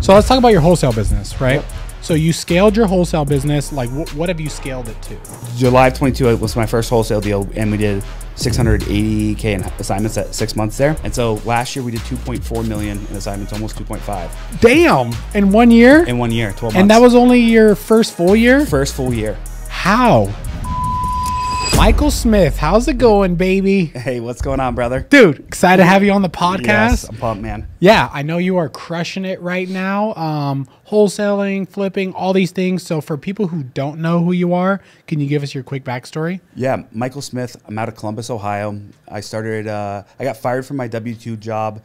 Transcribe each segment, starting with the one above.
So let's talk about your wholesale business, right? Yep. So you scaled your wholesale business. Like, what have you scaled it to? July of 22 was my first wholesale deal, and we did 680K in assignments at 6 months there. And so last year we did 2.4 million in assignments, almost 2.5. Damn! In 1 year? In 1 year, 12 months. And that was only your first full year? First full year. How? Michael Smith, how's it going, baby? Hey, what's going on, brother? Dude, excited to have you on the podcast. Yes, I'm pumped, man. Yeah, I know you are crushing it right now. Wholesaling, flipping, all these things. So for people who don't know who you are, can you give us your quick backstory? Yeah, Michael Smith. I'm out of Columbus, Ohio. I got fired from my W-2 job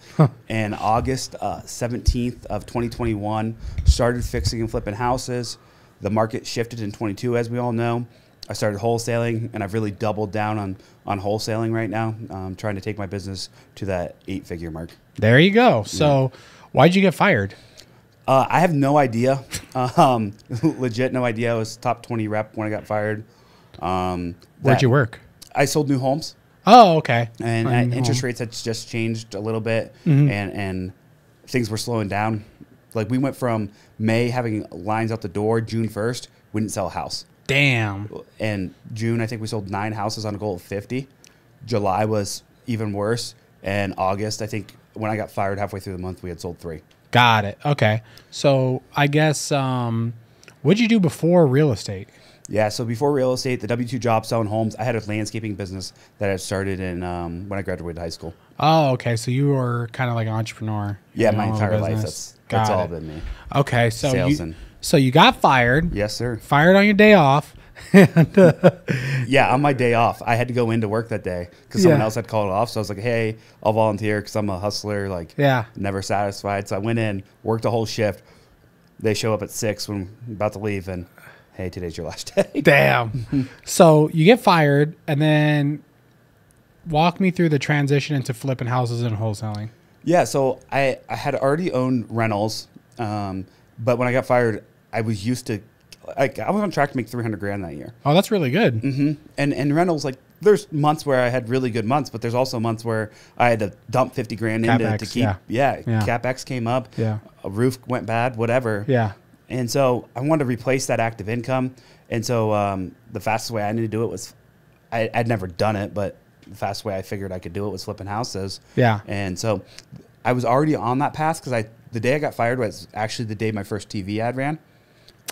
in August 17th of 2021. Started fixing and flipping houses. The market shifted in 22, as we all know. I started wholesaling, and I've really doubled down on wholesaling right now. I'm trying to take my business to that 8-figure mark. There you go. So why'd you get fired? I have no idea. Legit no idea. I was top 20 rep when I got fired. Where'd you work? I sold new homes. Oh, okay. And interest rates had just changed a little bit, and things were slowing down. Like, we went from May having lines out the door, June 1st, we didn't sell a house. Damn. And June, I think we sold 9 houses on a goal of 50. July was even worse. And August, I think when I got fired halfway through the month, we had sold 3. Got it. Okay. So I guess, what'd you do before real estate? Yeah, so before real estate, the W-2 job selling homes, I had a landscaping business that I started in when I graduated high school. Oh, okay. So you were kind of like an entrepreneur. Yeah, my entire life. That's all been me. Okay. So you got fired. Yes, sir. Fired on your day off. Yeah, on my day off, I had to go into work that day because someone else had called off. So I was like, hey, I'll volunteer because I'm a hustler, like never satisfied. So I went in, worked a whole shift. They show up at 6 when I'm about to leave, and hey, today's your last day. Damn. So you get fired, and then walk me through the transition into flipping houses and wholesaling. Yeah, so I had already owned rentals, but when I got fired, I was used to, like, I was on track to make 300 grand that year. Oh, that's really good. And rentals, like, there's months where I had really good months, but there's also months where I had to dump 50 grand into to keep. CapEx came up. Yeah. A roof went bad, whatever. Yeah. And so I wanted to replace that active income. And so the fastest way I knew to do it was, I'd never done it, but the fastest way I figured I could do it was flipping houses. Yeah. And so I was already on that path because the day I got fired was actually the day my first TV ad ran.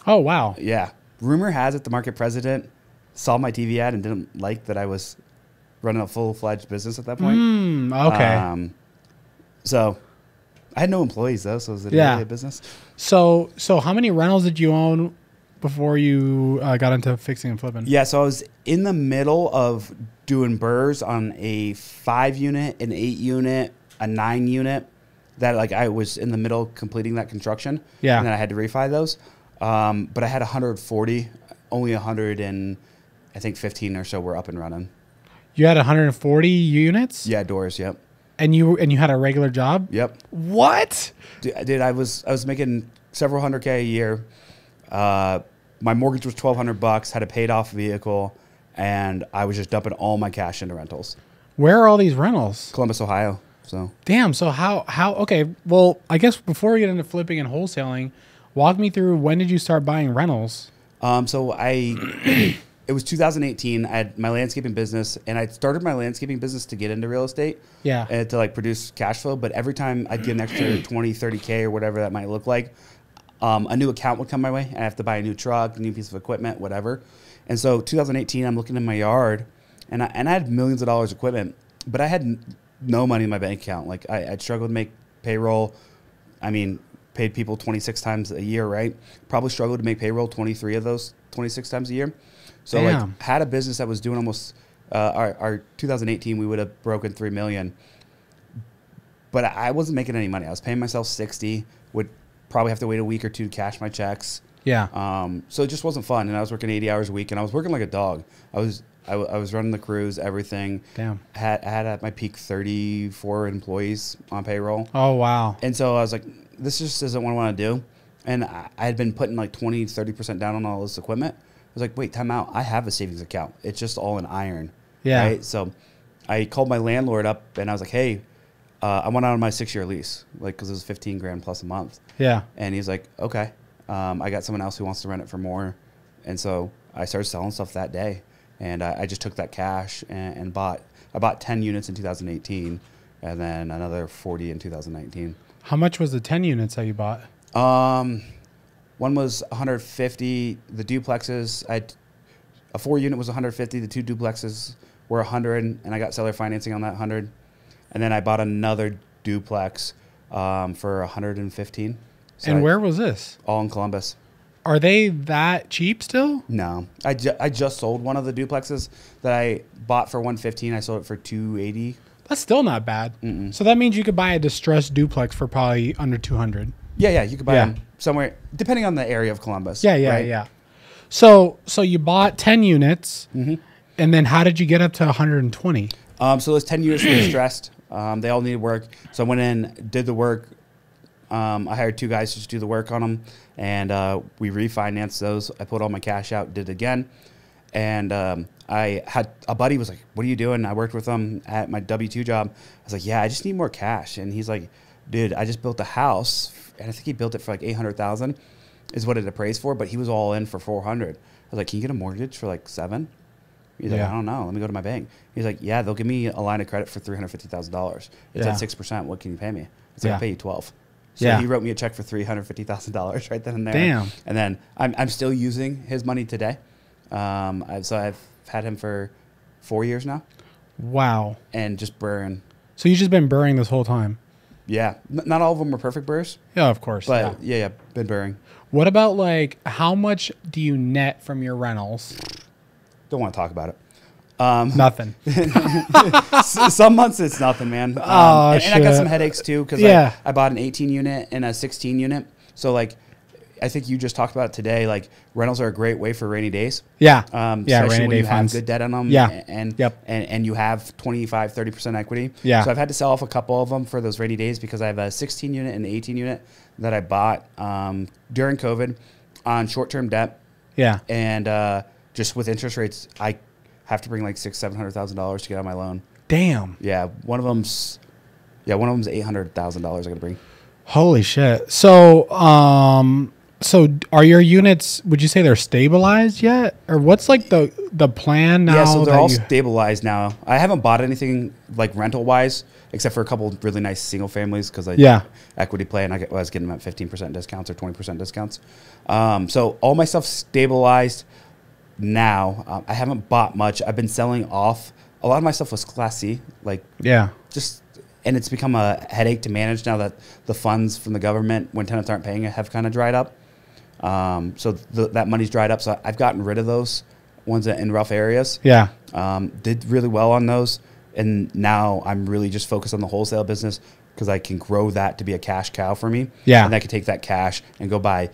Oh, wow. Yeah. Rumor has it the market president saw my TV ad and didn't like that I was running a full-fledged business at that point. Okay. So I had no employees, though, so it was really a business. So how many rentals did you own before you got into fixing and flipping? Yeah, so I was in the middle of doing burrs on a 5-unit, an 8-unit, a 9-unit. That, like, I was in the middle of completing that construction. Yeah. And then I had to refi those. But I had 140, only 100 and I think 15 or so were up and running. You had 140 units? Yeah, doors, yep. And you had a regular job? Yep. What? Dude, I was making several $100K a year. My mortgage was $1,200, had a paid off vehicle, and I was just dumping all my cash into rentals. Where are all these rentals? Columbus, Ohio. So damn. So how okay, well, I guess before we get into flipping and wholesaling, walk me through, when did you start buying rentals? So it was 2018. I had my landscaping business, and I started my landscaping business to get into real estate. Yeah. And to, like, produce cash flow. But every time I'd get an extra 20, 30K or whatever that might look like, a new account would come my way. I have to buy a new truck, a new piece of equipment, whatever. And so 2018, I'm looking in my yard, and I had millions of dollars equipment, but I had no money in my bank account. Like, I'd struggled to make payroll. I mean, paid people 26 times a year, right? Probably struggled to make payroll 23 of those 26 times a year. So like, had a business that was doing almost our 2018, we would have broken 3 million, but I wasn't making any money. I was paying myself 60, would probably have to wait a week or two to cash my checks. Yeah. So it just wasn't fun. And I was working 80 hours a week, and I was working like a dog. I was running the crews, everything. Damn. I had at my peak 34 employees on payroll. Oh, wow. And so I was like, this just isn't what I want to do. And I had been putting like 20, 30% down on all this equipment. I was like, wait, time out. I have a savings account. It's just all in iron. Yeah. Right? So I called my landlord up, and I was like, hey, I went out on my 6-year lease, like, because it was 15 grand plus a month. Yeah. And he's like, okay, I got someone else who wants to rent it for more. And so I started selling stuff that day. And I just took that cash and I bought 10 units in 2018 and then another 40 in 2019. How much was the 10 units that you bought? One was 150. The duplexes, a 4-unit was 150. The 2 duplexes were 100, and I got seller financing on that 100. And then I bought another duplex for 115. So and where was this? All in Columbus. Are they that cheap still? No, I just sold one of the duplexes that I bought for 115. I sold it for 280. That's still not bad. So that means you could buy a distressed duplex for probably under 200. Yeah, you could buy them somewhere, depending on the area of Columbus. Yeah. So you bought 10 units, and then how did you get up to 120? So those 10 units were distressed. They all needed work. So I went in, did the work. I hired 2 guys to just do the work on them, and we refinanced those. I put all my cash out, did it again. And I had a buddy was like, what are you doing? I worked with him at my W-2 job. I was like, yeah, I just need more cash. And he's like, dude, I just built a house, and I think he built it for like $800,000 is what it appraised for, but he was all in for $400,000. I was like, can you get a mortgage for like $7 million? He's like, I don't know. Let me go to my bank. He's like, yeah, they'll give me a line of credit for $350,000. It's at 6%. What can you pay me? I said, I'll pay you 12. So he wrote me a check for $350,000 right then and there. Damn. And then I'm still using his money today. So I've had him for 4 years now. Wow. And just burring. So you've just been burring this whole time? Yeah. Not all of them were perfect burrs. Yeah, of course. But yeah, been burring. What about like how much do you net from your rentals? Don't want to talk about it. Nothing. Some months it's nothing, man. And I got some headaches too because I bought an 18 unit and a 16 unit. So like, I think you just talked about it today. Like rentals are a great way for rainy days. Yeah. Especially rainy when day you funds. have good debt on them. Yeah. And you have 25, 30% equity. Yeah. So I've had to sell off a couple of them for those rainy days because I have a 16 unit and an 18 unit that I bought during COVID on short-term debt. Yeah. And just with interest rates, I have to bring like $600,000-$700,000 to get out my loan. Damn. Yeah. One of them's $800,000 I got to bring. Holy shit. So, so are your units, would you say they're stabilized yet? Or what's like the plan now? Yeah, so they're all stabilized now. I haven't bought anything like rental wise, except for a couple of really nice single families because I equity play and I was getting them at 15% discounts or 20% discounts. So all my stuff's stabilized now. I haven't bought much. I've been selling off. A lot of my stuff was Class C. And it's become a headache to manage now that the funds from the government, when tenants aren't paying, have kind of dried up. So that money's dried up. So I've gotten rid of those ones in rough areas. Yeah. Did really well on those. And now I'm really just focused on the wholesale business because I can grow that to be a cash cow for me. Yeah. And I can take that cash and go buy.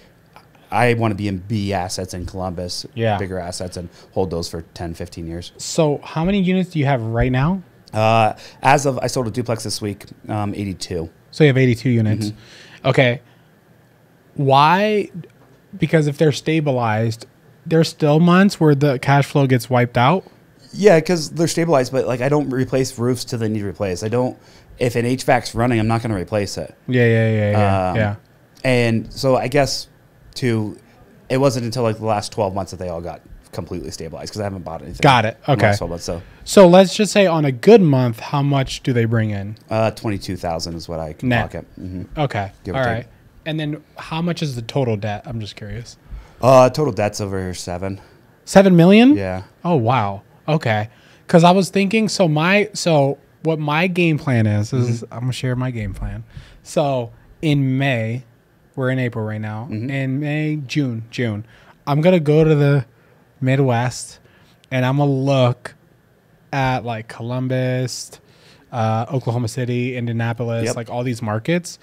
I want to be in B assets in Columbus, bigger assets, and hold those for 10, 15 years. So how many units do you have right now? As of, I sold a duplex this week, 82. So you have 82 units. Mm-hmm. Okay. Why? Because if they're stabilized, there's still months where the cash flow gets wiped out. Yeah, because they're stabilized, but like I don't replace roofs till they need replaced. I don't. If an HVAC's running, I'm not going to replace it. Yeah. And so I guess too, it wasn't until like the last 12 months that they all got completely stabilized because I haven't bought anything. Got it. Okay. So let's just say on a good month, how much do they bring in? 22,000 is what I can pocket. Mm-hmm. Okay. All right. And then how much is the total debt? I'm just curious. Total debt's over $7 million. Yeah. Oh wow. Okay. Because I was thinking, so what my game plan is I'm gonna share my game plan. So in May, we're in April right now. Mm-hmm. In May, June, I'm gonna go to the Midwest, and I'm gonna look at like Columbus, Oklahoma City, Indianapolis, like all these markets,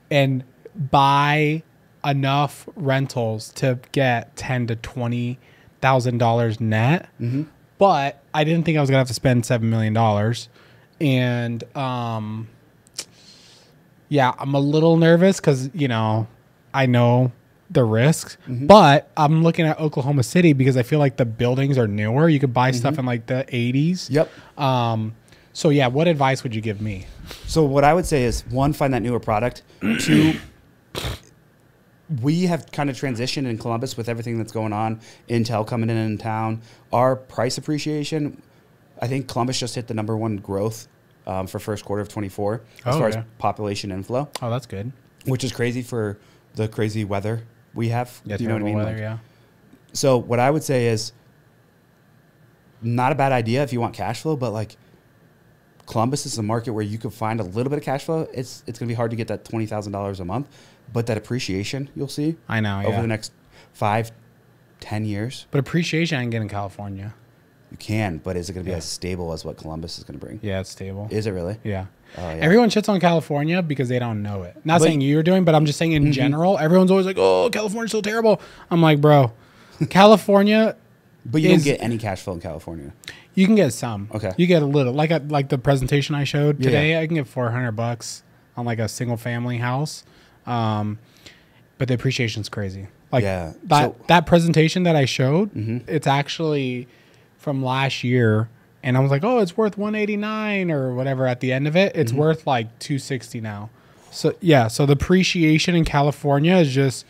and buy enough rentals to get $10,000 to $20,000 net. Mm-hmm. But I didn't think I was gonna have to spend $7 million, and I'm a little nervous because I know the risks, but I'm looking at Oklahoma City because I feel like the buildings are newer. You could buy stuff in like the 80s. Yep. So yeah, what advice would you give me? So what I would say is, one, find that newer product. Two, we have kind of transitioned in Columbus with everything that's going on. Intel coming in town. Our price appreciation, I think Columbus just hit the #1 growth for first quarter of 24 as far as population inflow. Oh, that's good. Which is crazy for the crazy weather we have. Yeah, you know what I mean? Weather, yeah. So what I would say is, not a bad idea if you want cash flow, but like Columbus is a market where you could find a little bit of cash flow. It's going to be hard to get that $20,000 a month, but that appreciation you'll see. I know, over the next 5-10 years. But appreciation I can get in California. You can, but is it going to be as stable as what Columbus is going to bring? Yeah, it's stable. Is it really? Yeah. Oh, yeah. Everyone shits on California because they don't know it. Not saying you're doing, but I'm just saying in general, everyone's always like, oh, California's so terrible. I'm like, bro, California. But you don't get any cash flow in California. You can get some. Okay. You get a little. Like the presentation I showed today, I can get $400 on like a single family house. But the appreciation's crazy. Like that presentation that I showed, it's actually from last year, and I was like, oh, it's worth 189 or whatever at the end of it. It's worth like 260 now. So yeah, so the appreciation in California is just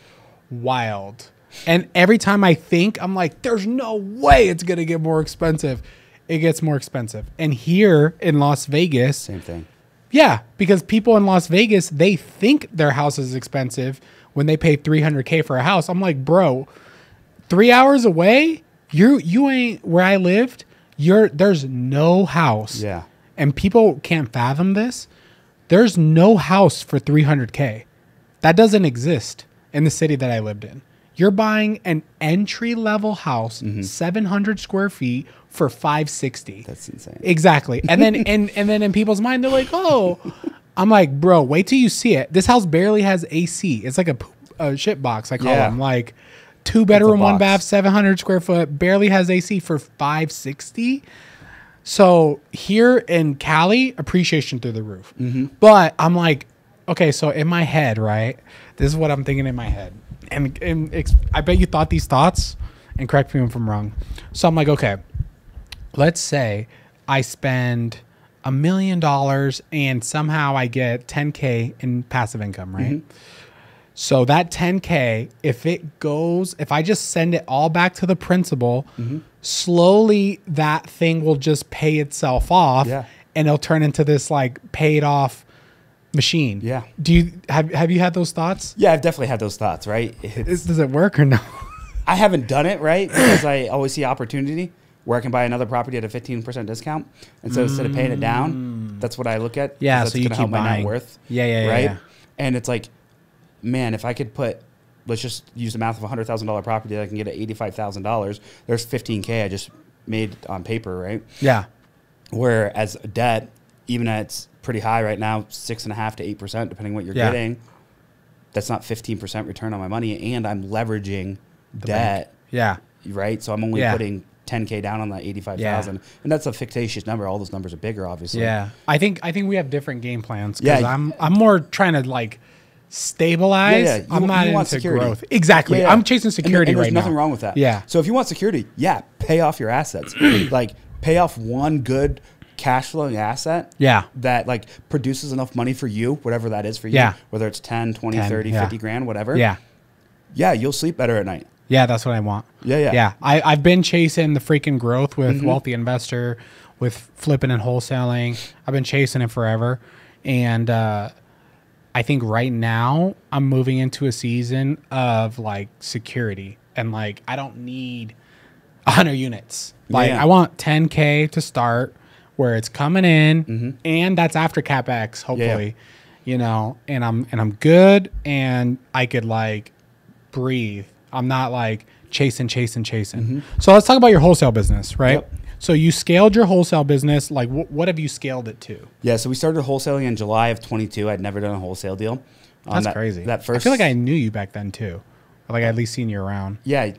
wild. And every time I think, I'm like, there's no way it's gonna get more expensive. It gets more expensive. And here in Las Vegas, same thing. Yeah, because people in Las Vegas, they think their house is expensive when they pay $300K for a house. I'm like, bro, 3 hours away, you ain't where I lived. There's no house. Yeah. And people can't fathom this. There's no house for $300K. That doesn't exist in the city that I lived in. You're buying an entry-level house, 700 square feet for $560. That's insane. Exactly. And then and then in people's mind, they're like, oh. I'm like, bro, wait till you see it. This house barely has AC. It's like a shit box, I call them. Like 2-bedroom, 1-bath, 700 square foot, barely has AC for $560. So here in Cali, appreciation through the roof. But I'm like, okay, so in my head, right? This is what I'm thinking in my head. And I bet you thought these thoughts, and correct me if I'm wrong. So I'm like, okay, let's say I spend $1 million and somehow I get 10K in passive income, right? So that 10K, if I just send it all back to the principal, slowly that thing will just pay itself off, and it'll turn into this like paid off machine. Yeah. Do you have you had those thoughts? Yeah, I've definitely had those thoughts, right? Does it work or no? I haven't done it, right? Because I always see opportunity where I can buy another property at a 15% discount. And so instead of paying it down, that's what I look at. Yeah, so you keep help buying. my net worth. Yeah, right? Yeah. And it's like, man, if I could let's just use the math of a $100,000 property that I can get at $85,000. There's $15K I just made on paper, right? Yeah. Whereas debt, even at it's pretty high right now, 6.5% to 8%, depending what you're getting. That's not 15% return on my money, and I'm leveraging debt. Bank. Yeah. Right. So I'm only putting $10K down on that 85,000, and that's a fictitious number. All those numbers are bigger, obviously. Yeah. I think we have different game plans. Yeah. I'm more trying to like stabilize. Yeah. I'm not into security. Growth. Exactly. Yeah. I'm chasing security and right there's now. Nothing wrong with that. Yeah. So if you want security, pay off your assets. Like pay off one good cash flowing asset that like produces enough money for you, whatever that is for you, whether it's 10, 20, 30, 50 grand, whatever. Yeah, you'll sleep better at night. Yeah, that's what I want. Yeah. I've been chasing the freaking growth with Wealthy Investor, with flipping and wholesaling. I've been chasing it forever. And I think right now I'm moving into a season of like security. And like, I don't need 100 units. Like I want 10K to start, where it's coming in, and that's after CapEx, hopefully, you know, and I'm good, and I could like breathe. I'm not like chasing. So let's talk about your wholesale business, right? Yep. So you scaled your wholesale business. Like what have you scaled it to? Yeah. So we started wholesaling in July of 22. I'd never done a wholesale deal. That's crazy. I feel like I knew you back then too. Like I at least seen you around. Yeah. I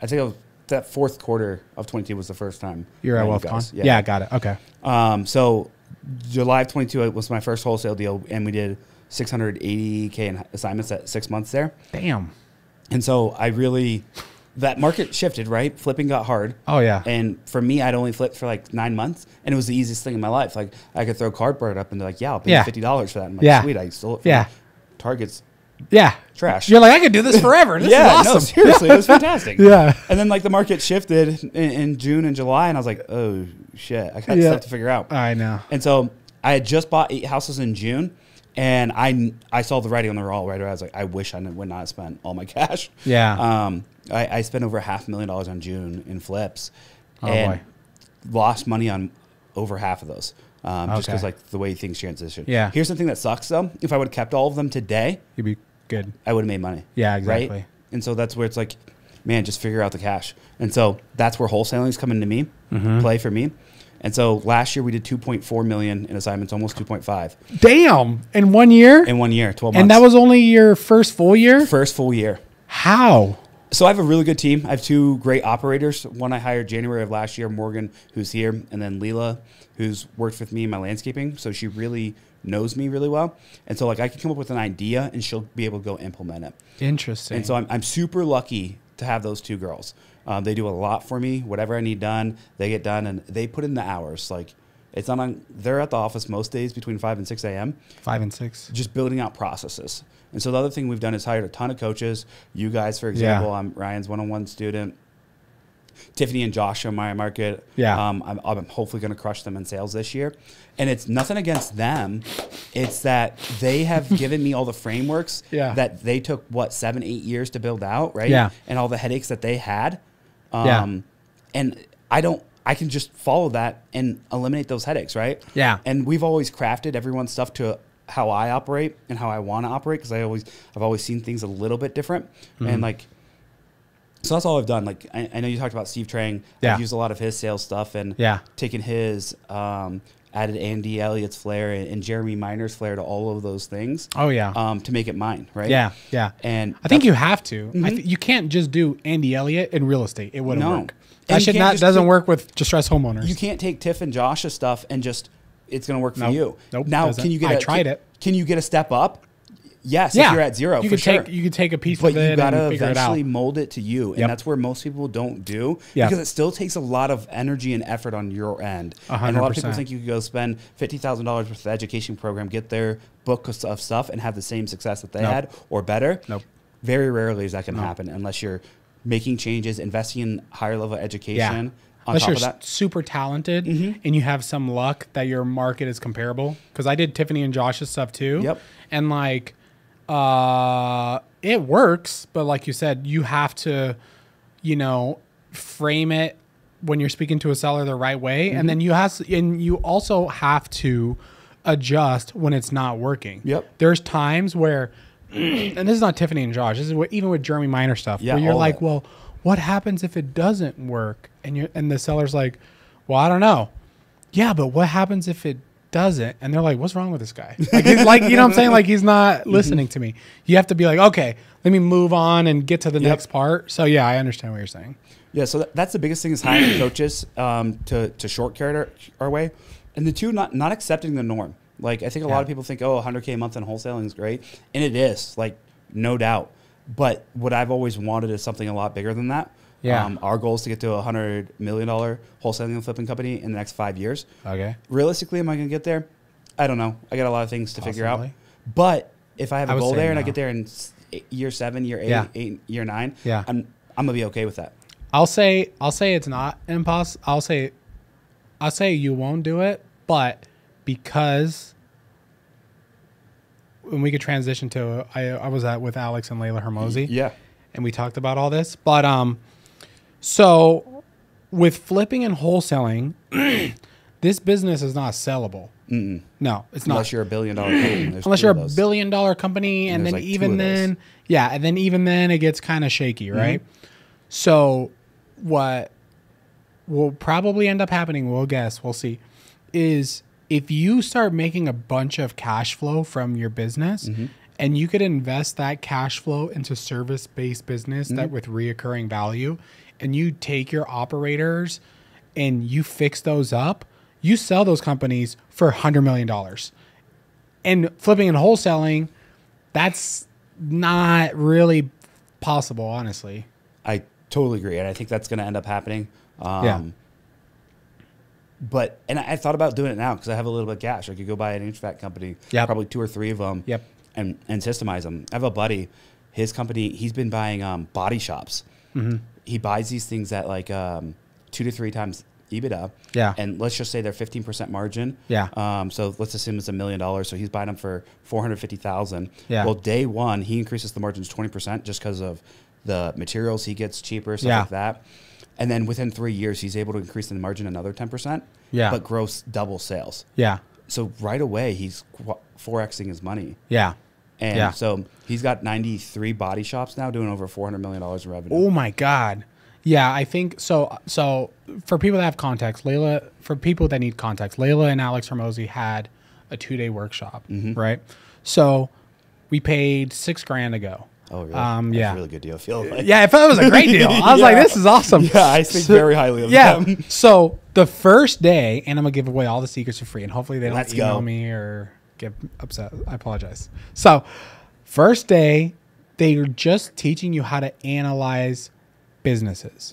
think that fourth quarter of 22 was the first time. You're at WealthCon? Yeah, got it. Okay. So July of 22 was my first wholesale deal, and we did 680K in assignments at 6 months there. Damn. And so I really that market shifted, right? Flipping got hard. Oh yeah. And for me, I'd only flipped for like 9 months, and it was the easiest thing in my life. Like I could throw cardboard up and they're like, yeah, I'll pay you $50 for that. I'm like, sweet, I stole it from Target's trash. You're like, I could do this forever. This is awesome. No, seriously, it was fantastic. Yeah. And then like the market shifted in June and July, and I was like, oh shit, I got stuff to figure out. I know. And so I had just bought 8 houses in June. And I saw the writing on the wall right away. I was like, I wish I would not have spent all my cash. Yeah. I spent over $500,000 on June in flips, and lost money on over half of those. Just because like the way things transition. Yeah. Here's something that sucks though. If I would have kept all of them today, you'd be good. I would have made money. Yeah, exactly. Right? And so that's where it's like, man, just figure out the cash. And so that's where wholesaling is coming to me, play for me. And so last year we did 2.4 million in assignments, almost 2.5. Damn! In 1 year? In 1 year, 12 months. And that was only your first full year? First full year. How? So I have a really good team. I have 2 great operators. One I hired January of last year, Morgan, who's here, and then Leela, who's worked with me in my landscaping. So she really knows me really well. And so like I can come up with an idea and she'll be able to go implement it. Interesting. And so I'm super lucky to have those 2 girls. They do a lot for me. Whatever I need done, they get done, and they put in the hours. Like it's not on. They're at the office most days between 5 and 6 a.m. 5 and 6. Just building out processes. And so the other thing we've done is hired a ton of coaches. You guys, for example, I'm Ryan's one-on-one student. Tiffany and Josh are my market. Yeah. I'm hopefully going to crush them in sales this year. And it's nothing against them. It's that they have given me all the frameworks that they took, 7, 8 years to build out, right? Yeah. And all the headaches that they had. And I can just follow that and eliminate those headaches, right? Yeah. And we've always crafted everyone's stuff to how I operate and how I want to operate, because I've always seen things a little bit different. And like, so that's all I've done. Like, I know you talked about Steve Trang. I've used a lot of his sales stuff and taken his, added Andy Elliott's flair and Jeremy Miner's flair to all of those things. Oh yeah. To make it mine, right? Yeah, yeah. And I think you have to. You can't just do Andy Elliott in real estate. It wouldn't work. That And shit doesn't work with distressed homeowners. You can't take Tiff and Josh's stuff and just it's going to work for you. Nope. Now, can you get? I tried it. Can you get a step up? Yes, if you're at 0, you for sure. You could take a piece but of it you gotta and figure eventually it out. mold it to you, and that's where most people don't do because it still takes a lot of energy and effort on your end. 100%. And a lot of people think you could go spend $50,000 worth of education program, get their book of stuff, and have the same success that they had or better. Nope. Very rarely is that can happen unless you're making changes, investing in higher level education. On Unless top you're of that, super talented and you have some luck that your market is comparable. Because I did Tiffany and Josh's stuff too. Yep. And like, it works, but like you said, you have to, frame it when you're speaking to a seller the right way, and then you also have to adjust when it's not working. Yep. There's times where, and this is not Tiffany and Josh. This is even with Jeremy Miner stuff, where you're like, well, what happens if it doesn't work? And the seller's like, well, I don't know. Yeah, but what happens if it doesn't? And they're like, what's wrong with this guy? Like, you know what I'm saying? Like, he's not listening to me. You have to be like, okay, let me move on and get to the next part. So yeah, I understand what you're saying. Yeah, so that's the biggest thing is hiring coaches to shortcut our way. And the 2, not accepting the norm. Like, I think a lot of people think, oh, 100K a month in wholesaling is great. And it is, like, no doubt. But what I've always wanted is something a lot bigger than that. Yeah. Our goal is to get to a $100 million wholesaling and flipping company in the next 5 years. Okay. Realistically, am I going to get there? I don't know. I got a lot of things to figure out. But if I have a goal there and I get there in year 7, year 8, year 9, I'm going to be okay with that. I'll say it's not impossible. I'll say you won't do it, but because when we could transition to, I was with Alex and Layla Hermosi. Yeah. And we talked about all this, but so with flipping and wholesaling, this business is not sellable. No, it's not. Unless you're a $1 billion company. Unless you're a $1 billion company, and then even then, and then even then it gets kind of shaky, right? So what will probably end up happening, we'll see, is if you start making a bunch of cash flow from your business, and you could invest that cash flow into service-based business that with reoccurring value, and you take your operators and you fix those up, you sell those companies for $100 million. And flipping and wholesaling, that's not really possible, honestly. I Totally agree. And I think that's going to end up happening. And I thought about doing it now because I have a little bit of cash. I could go buy an HVAC company, probably 2 or 3 of them, and systemize them. I have a buddy, his company, he's been buying body shops. He buys these things at like 2 to 3 times EBITDA. And let's just say they're 15% margin. So let's assume it's $1 million. So he's buying them for $450,000. Well, day one, he increases the margins 20% just because of the materials he gets cheaper, stuff like that. And then within 3 years, he's able to increase the margin another 10%, but gross double sales. So right away, he's 4Xing his money. And so he's got 93 body shops now doing over $400 million in revenue. Oh my God. Yeah, I think so. So for people that have context, for people that need context, Layla and Alex Hermosi had a 2-day workshop, right? So we paid $6,000 to go. Oh, really? That's a really good deal. I feel like. Yeah, I thought it was a great deal. I was like, this is awesome. Yeah, I think very highly of them. So the first day, and I'm going to give away all the secrets for free, and hopefully they don't email me or get upset. I apologize. So first day, they're just teaching you how to analyze businesses.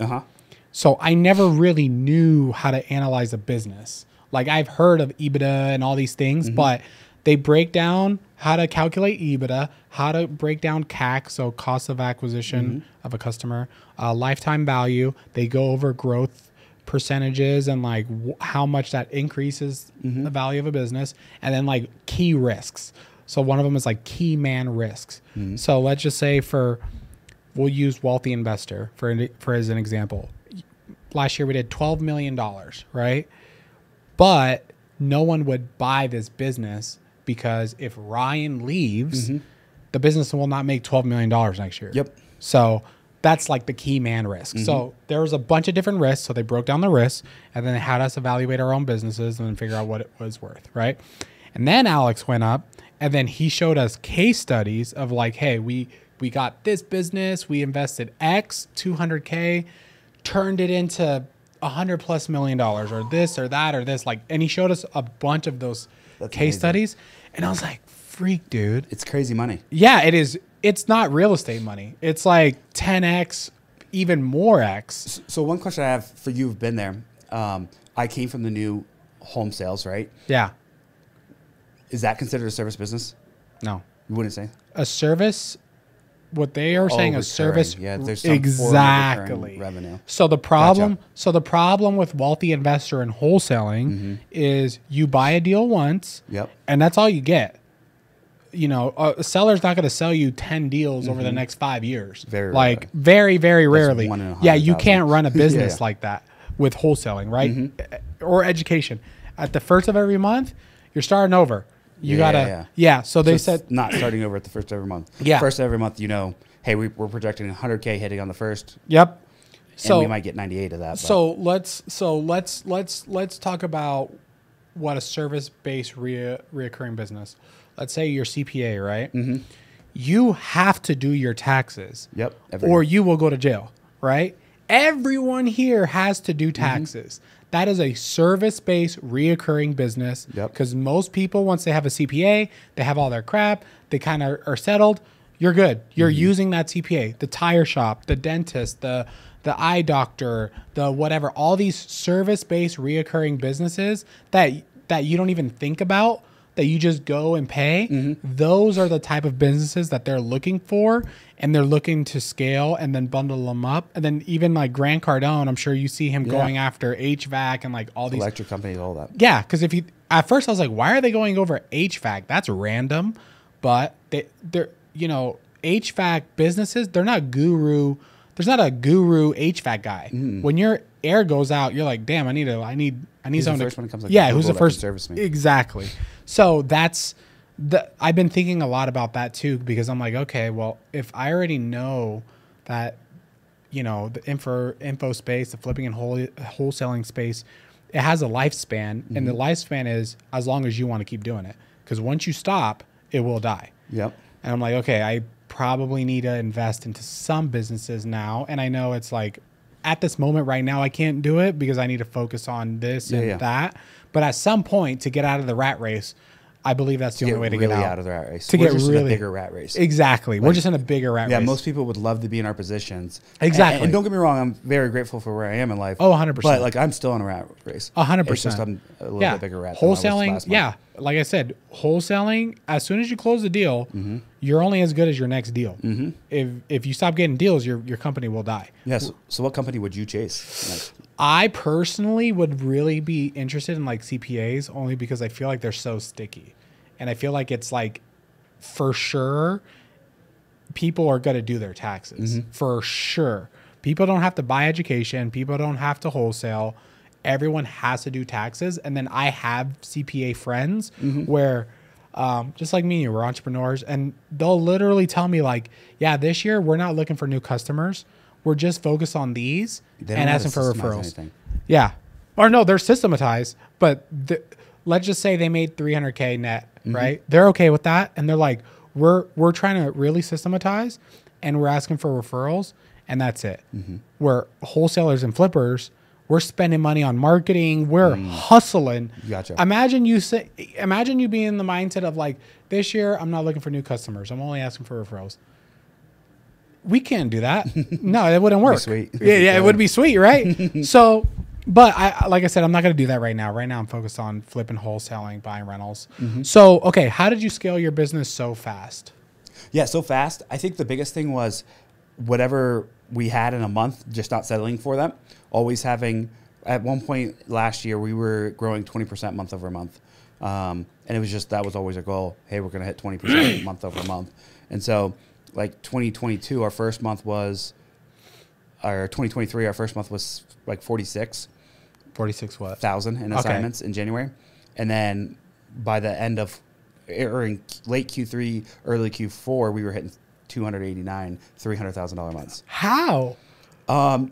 So I never really knew how to analyze a business. Like I've heard of EBITDA and all these things, but they break down how to calculate EBITDA, how to break down CAC, so cost of acquisition of a customer, lifetime value. They go over growth percentages and like how much that increases the value of a business, and then like key risks. So one of them is like key man risks. So let's just say we'll use wealthy investor for as an example. Last year we did $12 million, right? But no one would buy this business because if Ryan leaves, the business will not make $12 million next year. So that's like the key man risk. So there was a bunch of different risks. So they broke down the risks, and then they had us evaluate our own businesses and then figure out what it was worth, right? And then Alex went up, and then he showed us case studies of like, hey, we got this business, we invested X, 200K, turned it into $100+ million, or this or that or this, like, and he showed us a bunch of those case studies, and I was like, freak, dude, it's crazy money. Yeah, it is. It's not real estate money. It's like 10x, even more X. So one question I have for you, who've been there, I came from the new home sales, right? Yeah. Is that considered a service business? No. You wouldn't say? A service, what they are saying, a service. Yeah, there's some exactly revenue. So the problem with wealthy investor and wholesaling is you buy a deal once, and that's all you get. You know, a seller's not going to sell you 10 deals over the next 5 years. Very, very rarely. Yeah, you can't run a business like that with wholesaling, right? Or education. At the first of every month, you're starting over. You gotta, So they said not starting over at the first of every month. First of every month, you know, hey, we're projecting 100K hitting on the first. And we might get 98 of that. So let's talk about what a service-based reoccurring business. Let's say you're CPA, right? You have to do your taxes. Or you will go to jail, right? Everyone here has to do taxes. That is a service-based reoccurring business because most people, once they have a CPA, they have all their crap, they kind of are settled. You're good. You're using that CPA, the tire shop, the dentist, the eye doctor, the whatever, all these service-based reoccurring businesses that you don't even think about, that you just go and pay. Those are the type of businesses that they're looking for, and they're looking to scale and then bundle them up. And then even like Grant Cardone, I'm sure you see him going after HVAC and like all these electric companies, all that. Yeah, because at first I was like, why are they going over HVAC? That's random. But they're you know, HVAC businesses, they're not guru. There's not a guru HVAC guy. When your air goes out, you're like, damn, I need someone. The first one comes like who's the first service me? Exactly. So I've been thinking a lot about that too, because I'm like, okay, well, if I already know that, you know, the info space, the flipping and wholesaling space, it has a lifespan, and the lifespan is as long as you want to keep doing it, because once you stop, it will die. And I'm like, okay, I probably need to invest into some businesses now, and I know it's like, at this moment right now, I can't do it because I need to focus on this and that. But at some point, to get out of the rat race, I believe that's the only way to really get out of the rat race. To We're get just really in a bigger rat race. Exactly. We're just in a bigger rat race. Yeah, most people would love to be in our positions. Exactly. And don't get me wrong, I'm very grateful for where I am in life. Oh, 100%. But like I'm still in a rat race. 100%. It's just I'm a little bit bigger rat. Wholesaling, like I said, wholesaling. As soon as you close the deal, you're only as good as your next deal. If you stop getting deals, your company will die. Yes. So what company would you chase? I personally would really be interested in like CPAs, only because I feel like they're so sticky, and I feel like it's like, for sure, people are going to do their taxes. For sure. People don't have to buy education. People don't have to wholesale. Everyone has to do taxes. And then I have CPA friends where, just like me and you, we're entrepreneurs, and they'll literally tell me like, yeah, this year we're not looking for new customers. We're just focused on these and asking for referrals. Yeah. Or no, they're systematized, but let's just say they made 300K net, right? They're okay with that. And they're like, we're trying to really systematize, and we're asking for referrals, and that's it. Where wholesalers and flippers, we're spending money on marketing. We're hustling. Gotcha. Imagine you being in the mindset of like, this year, I'm not looking for new customers. I'm only asking for referrals. We can't do that. No, it wouldn't work. Sweet. Yeah, it would be sweet, right? So, but like I said, I'm not going to do that right now. Right now, I'm focused on flipping, wholesaling, buying rentals. So, okay, how did you scale your business so fast? Yeah, so fast. I think the biggest thing was whatever we had in a month, just not settling for that. Always having, at one point last year, we were growing 20% month over month. And it was just, that was always our goal. Hey, we're going to hit 20% month over month. And so, like 2022, our first month was, or 2023, our first month was like 46 what? thousand in assignments in January. And then by the end of, or in late Q3, early Q4, we were hitting 289, $300,000 months. How?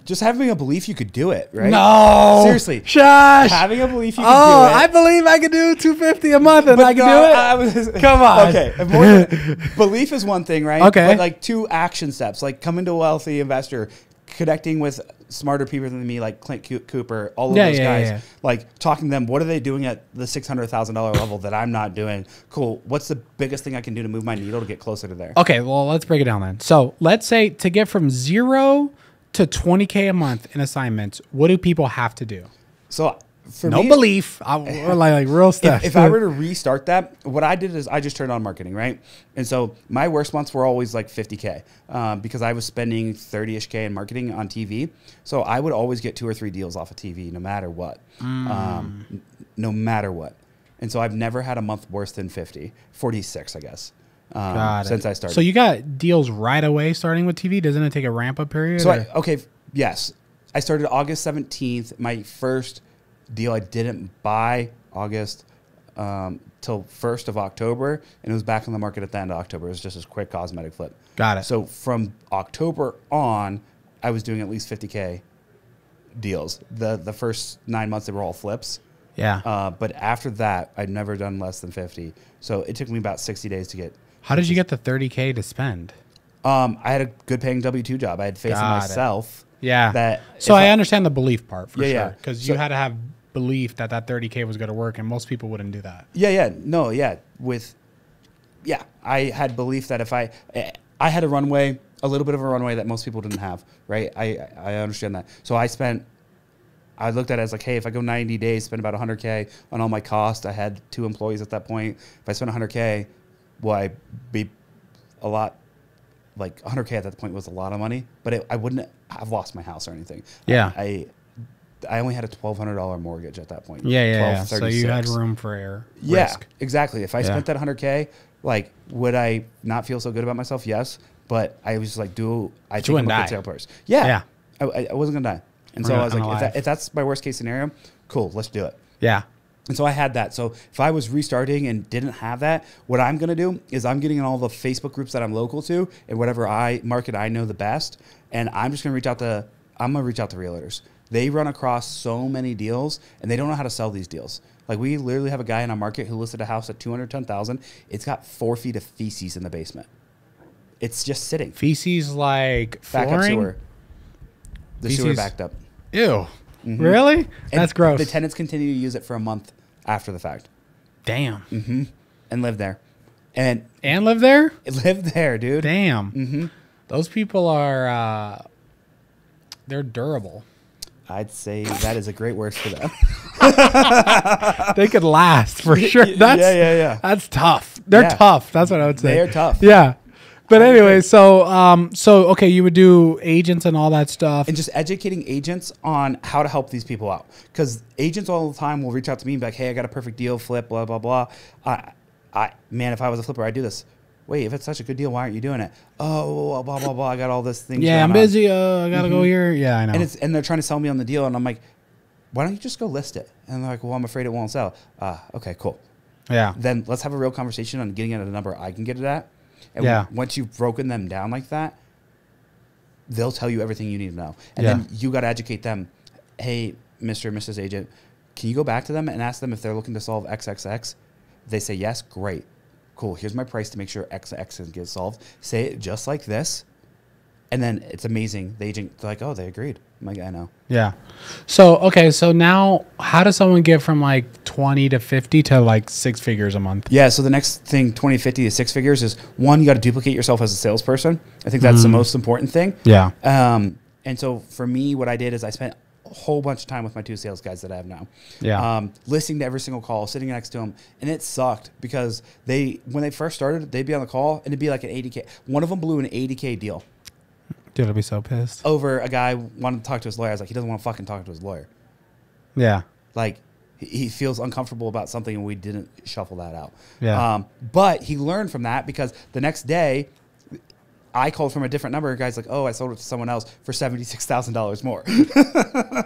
Just having a belief you could do it, right? No. Seriously. Shush. Having a belief you could do it. I believe I could do $250 a month and I can do it. Come on. Okay. Belief is one thing, right? Okay. But like 2 action steps, like coming to a wealthy investor, connecting with smarter people than me, like Clint Cooper, all of those guys, like talking to them. What are they doing at the $600,000 level that I'm not doing? Cool. What's the biggest thing I can do to move my needle to get closer to there? Okay. Well, let's break it down then. So let's say to get from 0 to 20K a month in assignments, what do people have to do? So for no me, belief, like real stuff. If I were to restart that, what I did is I just turned on marketing, right? And so my worst months were always like 50K because I was spending 30-ish K in marketing on TV. So I would always get 2 or 3 deals off of TV, no matter what, no matter what. And so I've never had a month worse than 46, I guess. Since I started. So you got deals right away starting with TV? Doesn't it take a ramp up period? So yes. I started August 17th. My first deal I didn't buy August till 1st of October, and it was back on the market at the end of October. It was just a quick cosmetic flip. Got it. So from October on, I was doing at least 50K deals. The first 9 months, they were all flips. Yeah. But after that, I'd never done less than 50. So it took me about 60 days to get. How did you get the 30K to spend? I had a good paying W-2 job. I had faith in myself. Yeah. So I understand the belief part for sure. Because you had to have belief that 30K was going to work, and most people wouldn't do that. I had belief that if I had a runway, a little bit of a runway that most people didn't have, right? I understand that. So I looked at it as like, hey, if I go 90 days, spend about 100K on all my costs. I had 2 employees at that point. If I spent 100K, will I be a lot, like 100K at that point was a lot of money, but I wouldn't have lost my house or anything. Yeah. I only had a $1,200 mortgage at that point. Yeah. So you had room for error. Yeah, risk. Exactly. If I spent that 100K, like, would I not feel so good about myself? Yes. But I was just like, I think I'm a good salesperson. Yeah. I wasn't going to die. And so I was like, if that's my worst case scenario, cool, let's do it. Yeah. And so I had that. So if I was restarting and didn't have that, what I'm going to do is I'm getting in all the Facebook groups that I'm local to and whatever market I know the best. And I'm just going to reach out to realtors. They run across so many deals and they don't know how to sell these deals. Like we literally have a guy in our market who listed a house at $210,000. It's got 4 feet of feces in the basement. It's just sitting. Feces like flooring? Backup sewer. The sewer backed up. Ew. Mm-hmm. Really? That's gross. The tenants continue to use it for a month after the fact. Damn. Mm-hmm. and live there. And live there? Live there, dude. Damn. Mm-hmm. Those people are, they're durable. I'd say that is a great word for them. They could last for sure. Yeah. That's tough. They're tough. That's what I would say. They are tough. Yeah. But anyway, so okay, you would do agents and all that stuff. And just educating agents on how to help these people out. Because agents all the time will reach out to me and be like, hey, I got a perfect deal, flip, blah, blah, blah. Man, if I was a flipper, I'd do this. Wait, if it's such a good deal, why aren't you doing it? Oh, blah, blah, blah. I got all this thing. Yeah, I'm busy. I got to go here. Yeah, I know. And they're trying to sell me on the deal. And I'm like, why don't you just go list it? And they're like, well, I'm afraid it won't sell. Okay, cool. Yeah. Then let's have a real conversation on getting it at a number I can get it at. And once you've broken them down like that, they'll tell you everything you need to know. And then you got to educate them. Hey, Mr. or Mrs. Agent, can you go back to them and ask them if they're looking to solve XXX? If they say yes, great. Cool. Here's my price to make sure XX gets solved. Say it just like this. And then it's amazing. The agent, they're like, oh, they agreed. I'm like, I know. Yeah. So, okay. So now how does someone get from like 20 to 50 to like 6 figures a month? Yeah. So the next thing, 20, 50 to 6 figures is one, you got to duplicate yourself as a salesperson. I think that's the most important thing. Yeah. And so for me, what I did is I spent a whole bunch of time with my 2 sales guys that I have now. Yeah. Listening to every single call, sitting next to them. And it sucked because when they first started, they'd be on the call and it'd be like an 80K. One of them blew an 80K deal. Dude, I'll be so pissed. Over a guy wanted to talk to his lawyer. I was like, he doesn't want to fucking talk to his lawyer. Yeah. Like, he feels uncomfortable about something and we didn't shuffle that out. Yeah. But he learned from that because the next day, I called from a different number. Guy's like, oh, I sold it to someone else for $76,000 more.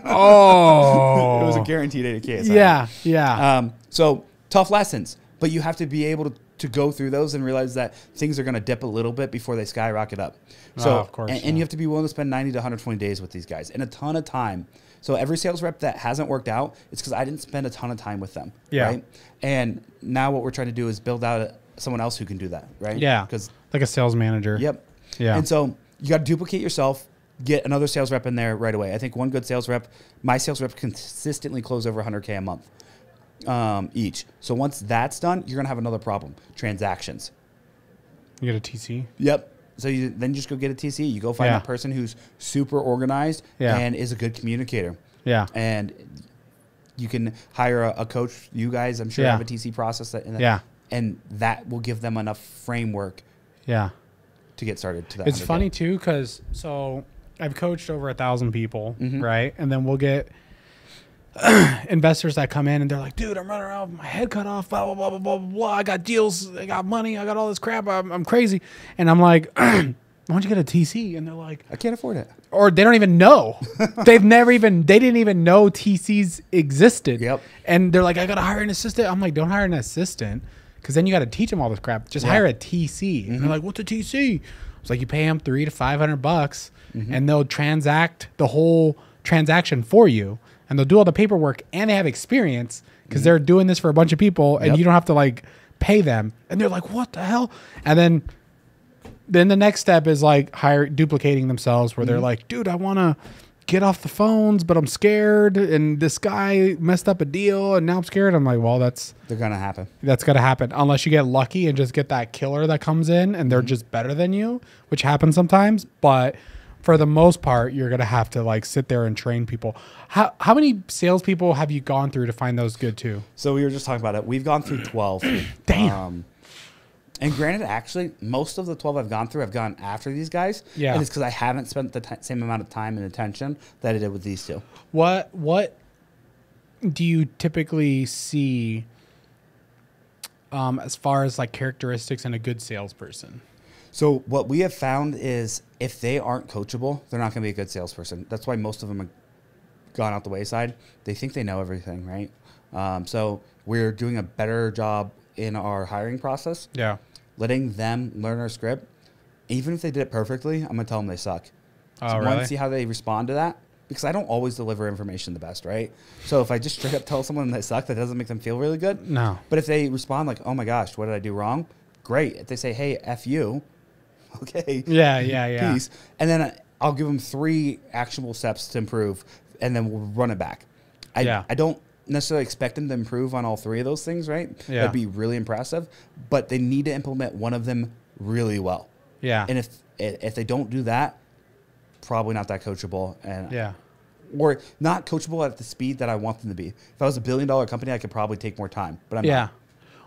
Oh. It was a guaranteed 80K. Yeah. So tough lessons, but you have to be able to go through those and realize that things are going to dip a little bit before they skyrocket up. So, of course, and you have to be willing to spend 90 to 120 days with these guys and a ton of time. So every sales rep that hasn't worked out, it's because I didn't spend a ton of time with them. Yeah. Right. And now what we're trying to do is build out someone else who can do that. Right. Yeah. Because like a sales manager. Yep. Yeah. And so you got to duplicate yourself, get another sales rep in there right away. I think one good sales rep, my sales rep consistently close over 100K a month. Each. So once that's done, you're going to have another problem. Transactions. You get a TC? Yep. So then just go get a TC. You go find that person who's super organized and is a good communicator. Yeah. And you can hire a coach. You guys, I'm sure, have a TC process. And that will give them enough framework to get started to that. It's funny too, because so I've coached over 1,000 people, right? And then we'll get investors that come in and they're like, dude, I'm running around with my head cut off, blah, blah, blah, blah, blah, blah. I got deals, I got money, I got all this crap, I'm crazy. And I'm like, why don't you get a TC? And they're like, I can't afford it. Or they don't even know. They didn't even know TCs existed. Yep. And they're like, I got to hire an assistant. I'm like, don't hire an assistant, because then you got to teach them all this crap. Just hire a TC. And they're like, what's a TC? It's like, you pay them $300 to $500 and they'll transact the whole transaction for you. And they'll do all the paperwork, and they have experience because they're doing this for a bunch of people, and you don't have to like pay them. And they're like, what the hell? And then the next step is like duplicating themselves, where they're like, dude, I want to get off the phones, but I'm scared. And this guy messed up a deal and now I'm scared. I'm like, well, that's going to happen. That's going to happen unless you get lucky and just get that killer that comes in and they're just better than you, which happens sometimes. But for the most part, you're going to have to like sit there and train people. How many salespeople have you gone through to find those good too? So we were just talking about it. We've gone through 12. Damn. And granted, actually, most of the 12 I've gone through, I've gone after these guys. Yeah. And it's because I haven't spent the same amount of time and attention that I did with these two. What do you typically see as far as like characteristics in a good salesperson? So what we have found is if they aren't coachable, they're not going to be a good salesperson. That's why most of them have gone out the wayside. They think they know everything, right? So we're doing a better job in our hiring process. Yeah. Letting them learn our script. Even if they did it perfectly, I'm going to tell them they suck. So really? Want to see how they respond to that? Because I don't always deliver information the best, right? So if I just straight up tell someone they suck, that doesn't make them feel really good. No. But if they respond like, oh my gosh, what did I do wrong? Great. If they say, hey, F you, okay. Yeah. Peace. And then I'll give them 3 actionable steps to improve, and then we'll run it back. I don't necessarily expect them to improve on all three of those things, right? Yeah. That'd be really impressive. But they need to implement one of them really well. Yeah. And if they don't do that, probably not that coachable. And yeah. Or not coachable at the speed that I want them to be. If I was $1 billion company, I could probably take more time. But I'm not.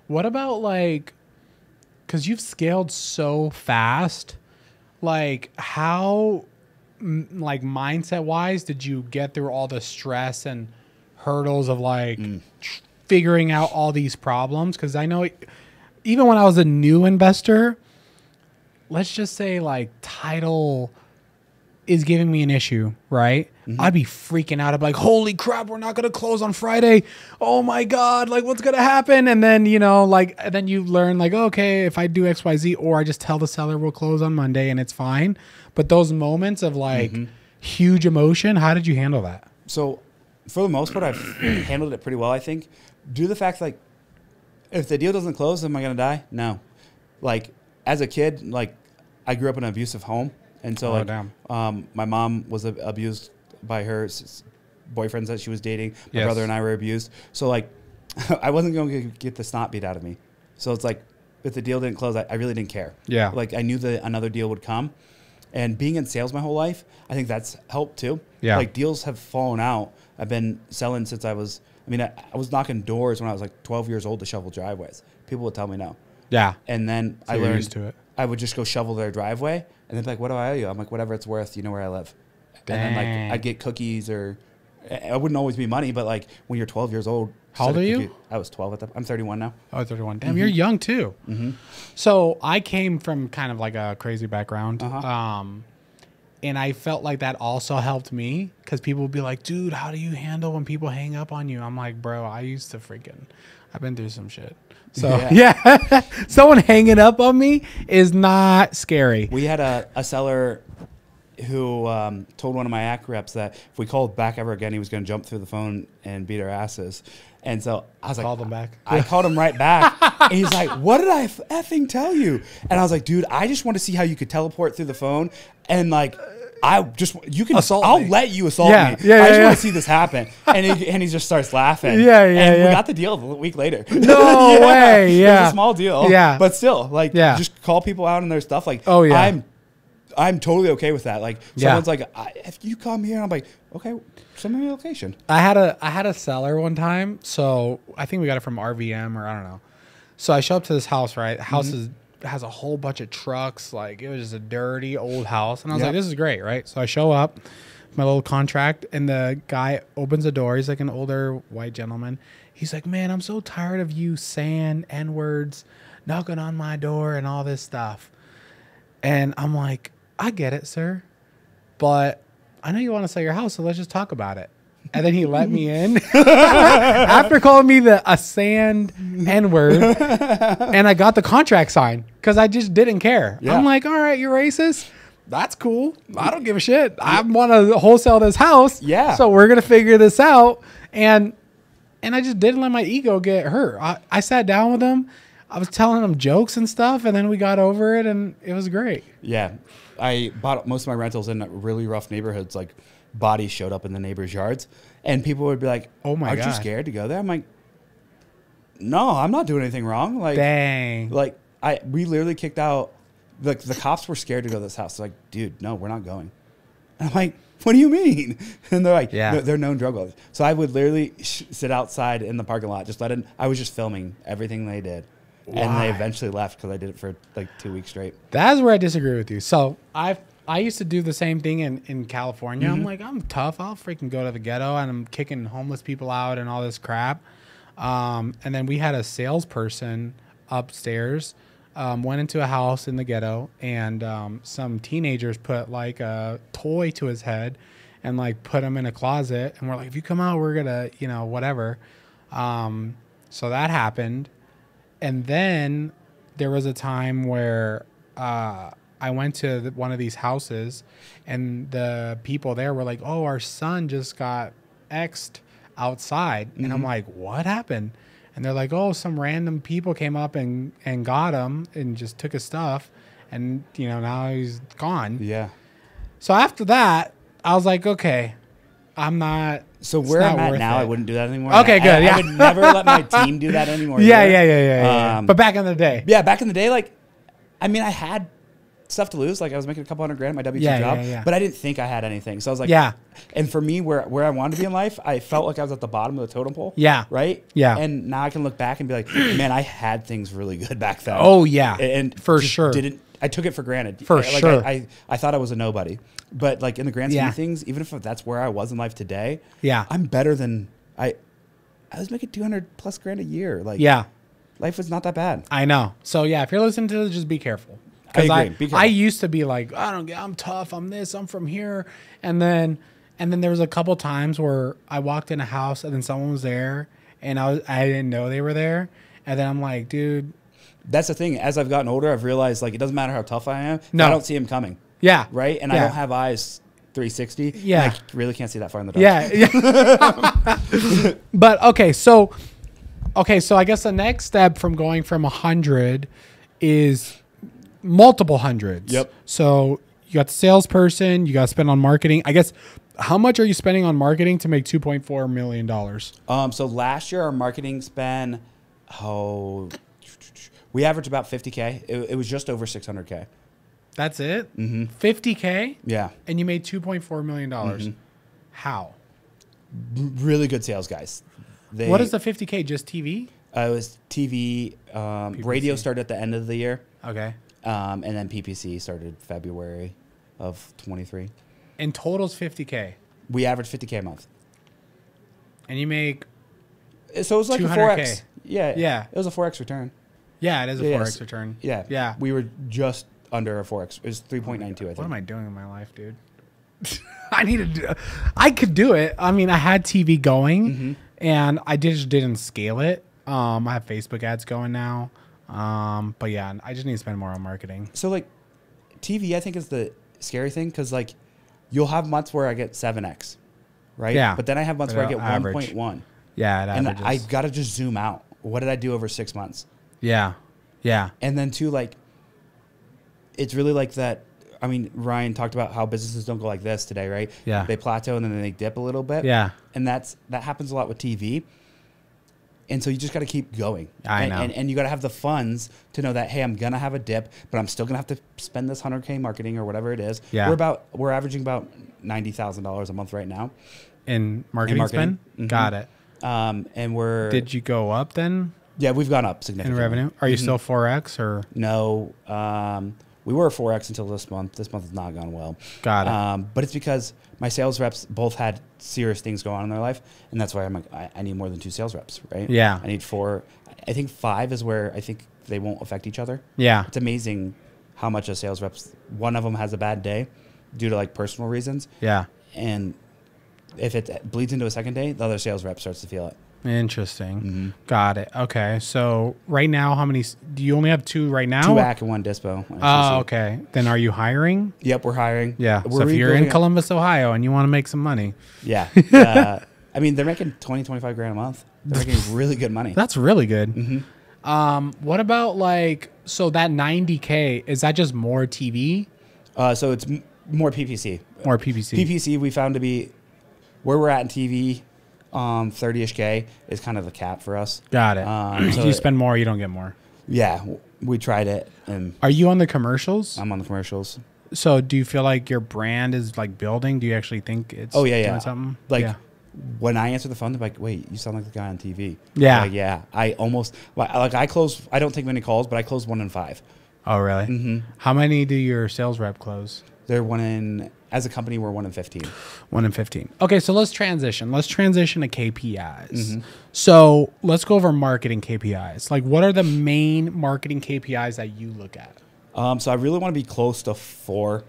What about like, because you've scaled so fast, like how, like mindset wise, did you get through all the stress and hurdles of like figuring out all these problems? Because I know even when I was a new investor, let's just say like title is giving me an issue, right? I'd be freaking out. I'd be like, holy crap, we're not going to close on Friday. Oh my God, like what's going to happen? And then, you know, like, and then you learn like, okay, if I do X, Y, Z, or I just tell the seller we'll close on Monday and it's fine. But those moments of like huge emotion, how did you handle that? So for the most part, I've handled it pretty well, I think. Due to the fact, like, if the deal doesn't close, am I going to die? No. Like, as a kid, like, I grew up in an abusive home. And so, my mom was abused by her boyfriends that she was dating. My brother and I were abused. So, like, I wasn't going to get the snot beat out of me. So, it's like, if the deal didn't close, I really didn't care. Yeah. Like, I knew that another deal would come. And being in sales my whole life, I think that's helped too. Yeah. Like, deals have fallen out. I've been selling since I was knocking doors when I was like 12 years old to shovel driveways. People would tell me no. Yeah. And then I learned used to it. I would just go shovel their driveway. And they'd be like, what do I owe you? I'm like, whatever it's worth. You know where I live. Dang. And then like I'd get cookies or it wouldn't always be money. But like when you're 12 years old. How old are you? I was 12 at the I'm 31 now. Oh, 31. Damn, you're young too. So I came from kind of like a crazy background. And I felt like that also helped me because people would be like, dude, how do you handle when people hang up on you? I'm like, bro, I've been through some shit. So yeah, someone hanging up on me is not scary. We had a seller who told one of my ACK reps that if we called back ever again, he was going to jump through the phone and beat our asses. And so I was like, called him back. I called him right back. And he's like, what did I effing tell you? And I was like, dude, I just want to see how you could teleport through the phone. And like, I'll let you assault me. I just want to see this happen. And he just starts laughing. We got the deal a week later. No way. It was a small deal. Yeah. But still, like, just call people out on their stuff. Like, I'm totally okay with that. Like, someone's like, if you come here, I'm like, okay, send me a location. I had a seller one time. So I think we got it from RVM or I don't know. So I show up to this house, right? House has a whole bunch of trucks. Like it was just a dirty old house. And I was like, this is great, right? So I show up, my little contract, and the guy opens the door. He's like an older white gentleman. He's like, man, I'm so tired of you saying N-words, knocking on my door and all this stuff. And I'm like, I get it, sir. But I know you want to sell your house, so let's just talk about it. And then he let me in after calling me a sand N-word. And I got the contract signed because I just didn't care. Yeah. I'm like, all right, you're racist. That's cool. I don't give a shit. I want to wholesale this house. Yeah. So we're going to figure this out. And I just didn't let my ego get hurt. I sat down with him. I was telling him jokes and stuff. And then we got over it and it was great. Yeah. I bought most of my rentals in really rough neighborhoods, like bodies showed up in the neighbors' yards, and people would be like, "Oh my god, aren't you scared to go there?" I'm like, "No, I'm not doing anything wrong." Like, dang, like we literally kicked out. The cops were scared to go to this house. They're like, "Dude, no, we're not going." And I'm like, "What do you mean?" And they're like, "Yeah, they're known drug dealers." So I would literally sit outside in the parking lot, just I was just filming everything they did. Why? And they eventually left because I did it for like 2 weeks straight. That's where I disagree with you. So I used to do the same thing in California. I'm like, I'm tough. I'll freaking go to the ghetto and I'm kicking homeless people out and all this crap. And then we had a salesperson upstairs, went into a house in the ghetto, and some teenagers put like a toy to his head and like put him in a closet. And we're like, if you come out, we're going to, whatever. So that happened. And then there was a time where I went to one of these houses, and the people there were like, oh, our son just got X'd outside. And I'm like, what happened? And they're like, oh, some random people came up and got him and just took his stuff. And, now he's gone. Yeah. So after that, I was like, okay, I'm not. So where I'm at now, I wouldn't do that anymore. Okay, good. I would never let my team do that anymore. Yeah. But back in the day. Yeah, back in the day, like, I mean, I had stuff to lose. Like, I was making a couple $100,000 at my W-2 job, but I didn't think I had anything. So I was like, And for me, where I wanted to be in life, I felt like I was at the bottom of the totem pole. Yeah. Right? Yeah. And now I can look back and be like, man, I had things really good back then. Oh, yeah. And for sure. I took it for granted. For sure. I thought I was a nobody. But like in the grand scheme of things, even if that's where I was in life today, I'm better than I was making $200,000+ a year. Like, life was not that bad. I know. So yeah, if you're listening to this, just be careful. Because I used to be like, I'm tough, I'm this, I'm from here. And then there was a couple times where I walked in a house and then someone was there and I didn't know they were there. And then I'm like, dude. That's the thing. As I've gotten older, I've realized like it doesn't matter how tough I am. No. I don't see him coming. Yeah. Right? And I don't have eyes 360. Yeah. I really can't see that far in the dark. Yeah. But okay, so I guess the next step from going from 100 is multiple hundreds. Yep. So you got the salesperson, you got to spend on marketing. I guess, how much are you spending on marketing to make $2.4 million? So last year our marketing spend, we averaged about 50K. It was just over 600K. That's it? 50K? Yeah. And you made $2.4 million. How? Really good sales guys. What is the 50K? Just TV? It was TV. Radio started at the end of the year. Okay. And then PPC started February of 23. And total's 50K. We average 50K a month. And you make. So it was like a 4X. Yeah. It was a 4X return. Yeah, it is a 4X return. Yeah. Yeah. We were just under a 4X. It was 3.92, I think. What am I doing in my life, dude? I could do it. I mean, I had TV going and I just didn't scale it. I have Facebook ads going now. But yeah, I just need to spend more on marketing. So like TV, I think is the scary thing. Cause like you'll have months where I get 7X, right? Yeah. But then I have months where I get 1.1. Yeah. And I got to just zoom out. What did I do over 6 months? Yeah. Yeah. And then too, like, it's really like that. I mean, Ryan talked about how businesses don't go like this today, right? Yeah. They plateau and then they dip a little bit. Yeah. And that happens a lot with TV. And so you just got to keep going. I know. And you got to have the funds to know that, hey, I'm going to have a dip, but I'm still going to have to spend this 100K marketing or whatever it is. Yeah. We're averaging about $90,000 a month right now. In marketing spend? Got it. And Did you go up then? Yeah, we've gone up significantly. In revenue? Are you still 4X or? No. We were 4X until this month. This month has not gone well. Got it. But it's because my sales reps both had serious things going on in their life. And that's why I'm like, I need more than 2 sales reps, right? Yeah. I need 4. I think 5 is where I think they won't affect each other. Yeah. It's amazing how much a sales reps, one of them has a bad day due to like personal reasons. Yeah. And if it bleeds into a second day, the other sales rep starts to feel it. Interesting. Got it. Okay. So right now, how many? Do you only have 2 right now? 2 ACK and 1 Dispo. Oh, okay. Then are you hiring? Yep, we're hiring. Yeah. So if you're in Columbus, Ohio, and you want to make some money. Yeah. I mean, they're making 20-25 grand a month. They're making really good money. That's really good. What about like, so that 90K, is that just more TV? So it's more PPC. More PPC. PPC we found to be where we're at in TV. 30-ish K is kind of the cap for us. Got it. So you spend more, you don't get more. Yeah, we tried it. And are you on the commercials? I'm on the commercials. So do you feel like your brand is like building? Do you actually think it's doing something? Like when I answer the phone, they're like, "Wait, you sound like the guy on TV." Yeah, like, yeah. I almost I close. I don't take many calls, but I close 1 in 5. Oh, really? How many do your sales rep close? They're 1 in. As a company, we're 1 in 15. 1 in 15. Okay, so let's transition. Let's transition to KPIs. So let's go over marketing KPIs. Like, what are the main marketing KPIs that you look at? So I really want to be close to 4.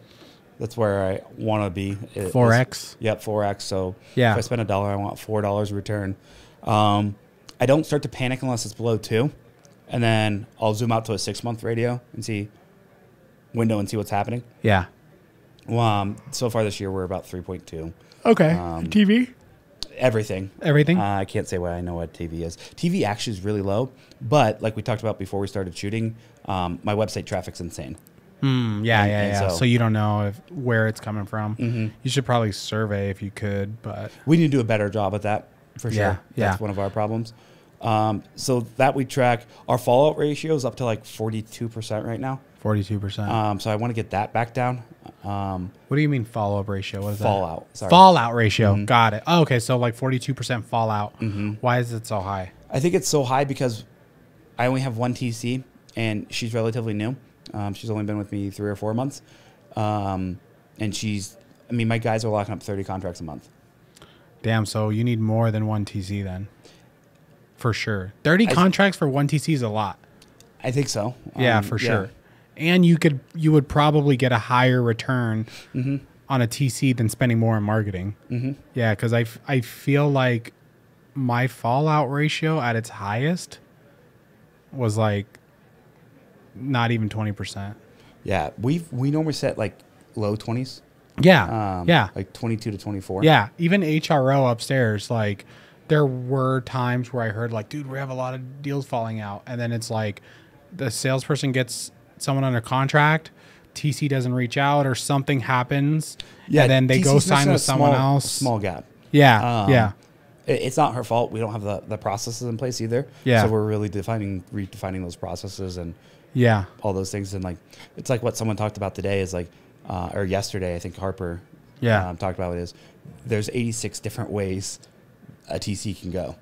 That's where I want to be. 4X? Yep, 4X. So if I spend $1, I want $4 return. I don't start to panic unless it's below 2. And then I'll zoom out to a 6-month radio and see what's happening. Yeah. So far this year, we're about 3.2. Okay. TV? Everything. Everything? I can't say what I know what TV is. TV actually is really low, but like we talked about before we started shooting, my website traffic's insane. Yeah. So you don't know where it's coming from. You should probably survey if you could, but we need to do a better job at that for sure. That's one of our problems. So that we track. Our fallout ratio is up to like 42% right now. 42%. So I want to get that back down. What do you mean follow-up ratio? What is fallout? Sorry. Fallout ratio. Got it. Oh, okay, so like 42% fallout. Why is it so high? I think it's so high because I only have one TC, and she's relatively new. She's only been with me 3 or 4 months. And my guys are locking up 30 contracts a month. Damn, so you need more than one TC then. For sure. 30 contracts for one TC is a lot. I think so. Yeah, for sure. And you would probably get a higher return on a TC than spending more on marketing. Yeah, because I feel like my fallout ratio at its highest was like not even 20%. Yeah, we normally set like low 20s. Yeah, like 22 to 24. Yeah, even HRO upstairs, like there were times where I heard like, dude, we have a lot of deals falling out, and then it's like the salesperson gets someone under contract, TC doesn't reach out or something happens, and then they go sign with someone else. Small gap. Yeah. It's not her fault. We don't have the processes in place either. Yeah. So we're really redefining those processes and all those things. And like, it's like what someone talked about today is like, or yesterday, I think Harper talked about it is there's 86 different ways a TC can go.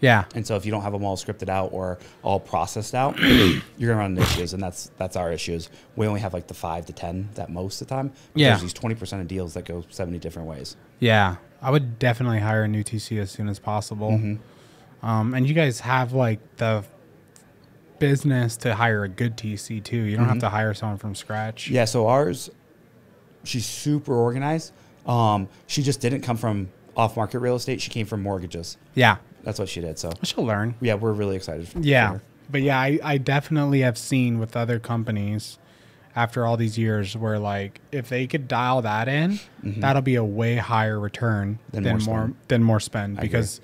Yeah. And so if you don't have them all scripted out or all processed out, you're going to run into issues. And that's our issues. We only have like the 5 to 10 that most of the time. There's these 20% of deals that go 70 different ways. Yeah. I would definitely hire a new TC as soon as possible. And you guys have like the business to hire a good TC too. You don't have to hire someone from scratch. Yeah. So ours, she's super organized. She just didn't come from off-market real estate. She came from mortgages. Yeah. That's what she did. So she'll learn. Yeah, we're really excited. But yeah, I definitely have seen with other companies after all these years where like if they could dial that in, that'll be a way higher return than more spend. Because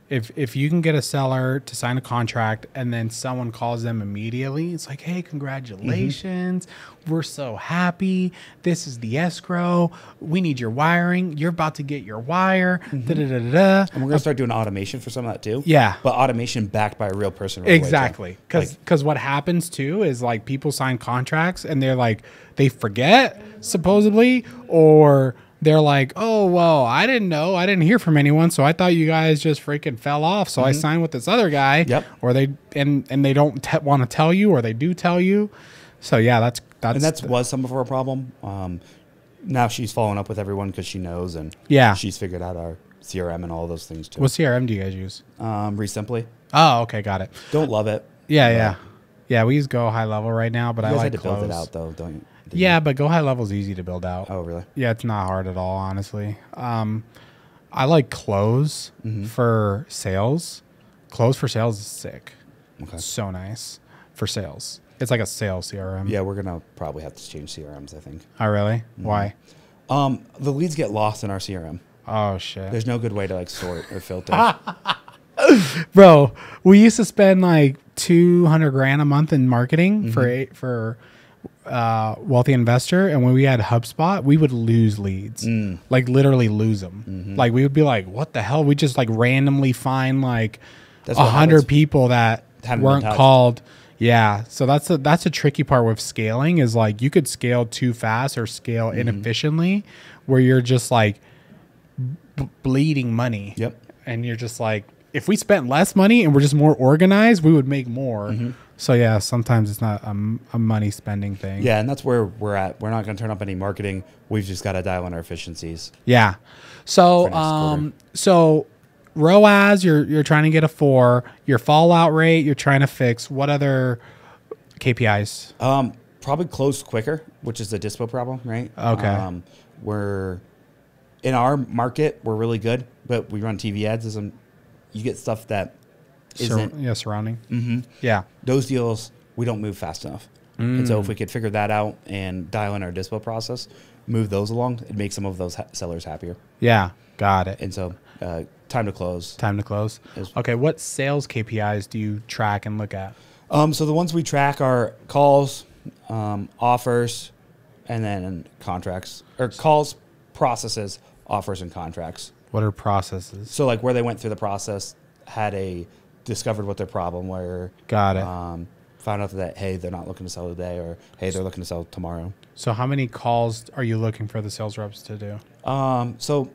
if you can get a seller to sign a contract and then someone calls them immediately, it's like, hey, congratulations. We're so happy. This is the escrow. We need your wiring. You're about to get your wire. And we're going to start doing automation for some of that too. Yeah. But automation backed by a real person. Exactly. Because what happens too is like people sign contracts and they're like, they forget supposedly, or they're like, oh, well, I didn't know. I didn't hear from anyone, so I thought you guys just freaking fell off. So I signed with this other guy. Yep. Or they they don't want to tell you, or they do tell you. So yeah, that was some of our problem. Now she's following up with everyone because she knows, and she's figured out our CRM and all those things too. What CRM do you guys use? Resimply. Oh, okay, got it. Don't love it. Yeah. We use Go High Level right now, but I like to Close. Build it out though, don't you? Yeah, but Go High Level is easy to build out. Oh, really? Yeah, it's not hard at all, honestly. I like Close for sales. Close for sales is sick. Okay. So nice for sales. It's like a sales CRM. Yeah, we're going to probably have to change CRMs, I think. Oh, really? Why? The leads get lost in our CRM. Oh, shit. There's no good way to like sort or filter. Bro, we used to spend like $200,000 a month in marketing for Wealthy Investor, and when we had HubSpot, we would lose leads, like literally lose them. Like we would be like, "What the hell?" We just like randomly find like 100 people that weren't called. Yeah, so that's a tricky part with scaling is like you could scale too fast or scale inefficiently, where you're just like bleeding money. Yep, and you're just like, if we spent less money and we're just more organized, we would make more. So yeah, sometimes it's not a money spending thing. Yeah, and that's where we're at. We're not going to turn up any marketing. We've just got to dial in our efficiencies. Yeah. So so ROAS, you're trying to get a 4. Your fallout rate, you're trying to fix. What other KPIs? Probably close quicker, which is a dispo problem, right? Okay. We're in our market, we're really good, but we run TV ads. You get stuff that isn't surrounding. Yeah, those deals we don't move fast enough. And so if we could figure that out and dial in our dispo process, move those along, it'd make some of those sellers happier. Yeah, got it. And so time to close. Okay, what sales KPIs do you track and look at? So the ones we track are calls, offers, and then contracts, or calls, processes, offers, and contracts. What are processes? So like where they went through the process, discovered what their problem were. Got it. Found out that, hey, they're not looking to sell today, or hey, they're looking to sell tomorrow. So how many calls are you looking for the sales reps to do? So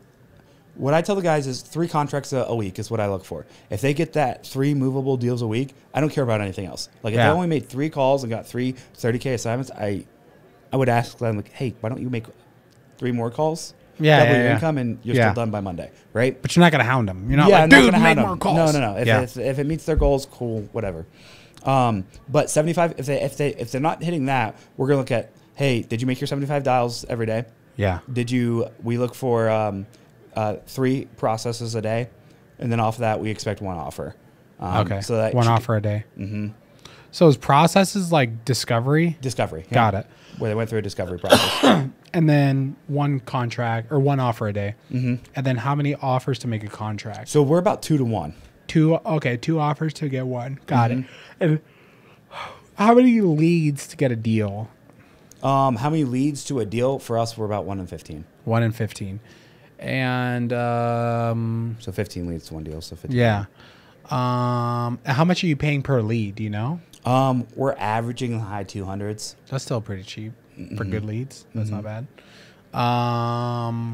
what I tell the guys is 3 contracts a week is what I look for. If they get that 3 movable deals a week, I don't care about anything else. Like if they only made 3 calls and got 3 30K assignments, I would ask them, like, hey, why don't you make 3 more calls? Double your income, and you're still done by Monday, right? But you're not going to hound them. You're not like, dude, make more calls. No. If it meets their goals, cool, whatever. But 75, if they're not hitting that, we're gonna look at, hey, did you make your 75 dials every day? Yeah. We look for 3 processes a day, and then off of that we expect 1 offer. Okay. So that 1 offer a day. Mm-hmm. So is processes like discovery? Discovery. Yeah. Got it. Where they went through a discovery process. And then 1 contract or 1 offer a day. Mm-hmm. And then how many offers to make a contract? So we're about 2 to 1. 2 offers to get 1. Got it. And how many leads to get a deal? How many leads to a deal? For us, we're about 1 in 15. 1 in 15. And so 15 leads to 1 deal. So 15. Yeah. How much are you paying per lead? Do you know? We're averaging in the high 200s. That's still pretty cheap for good leads. That's not bad.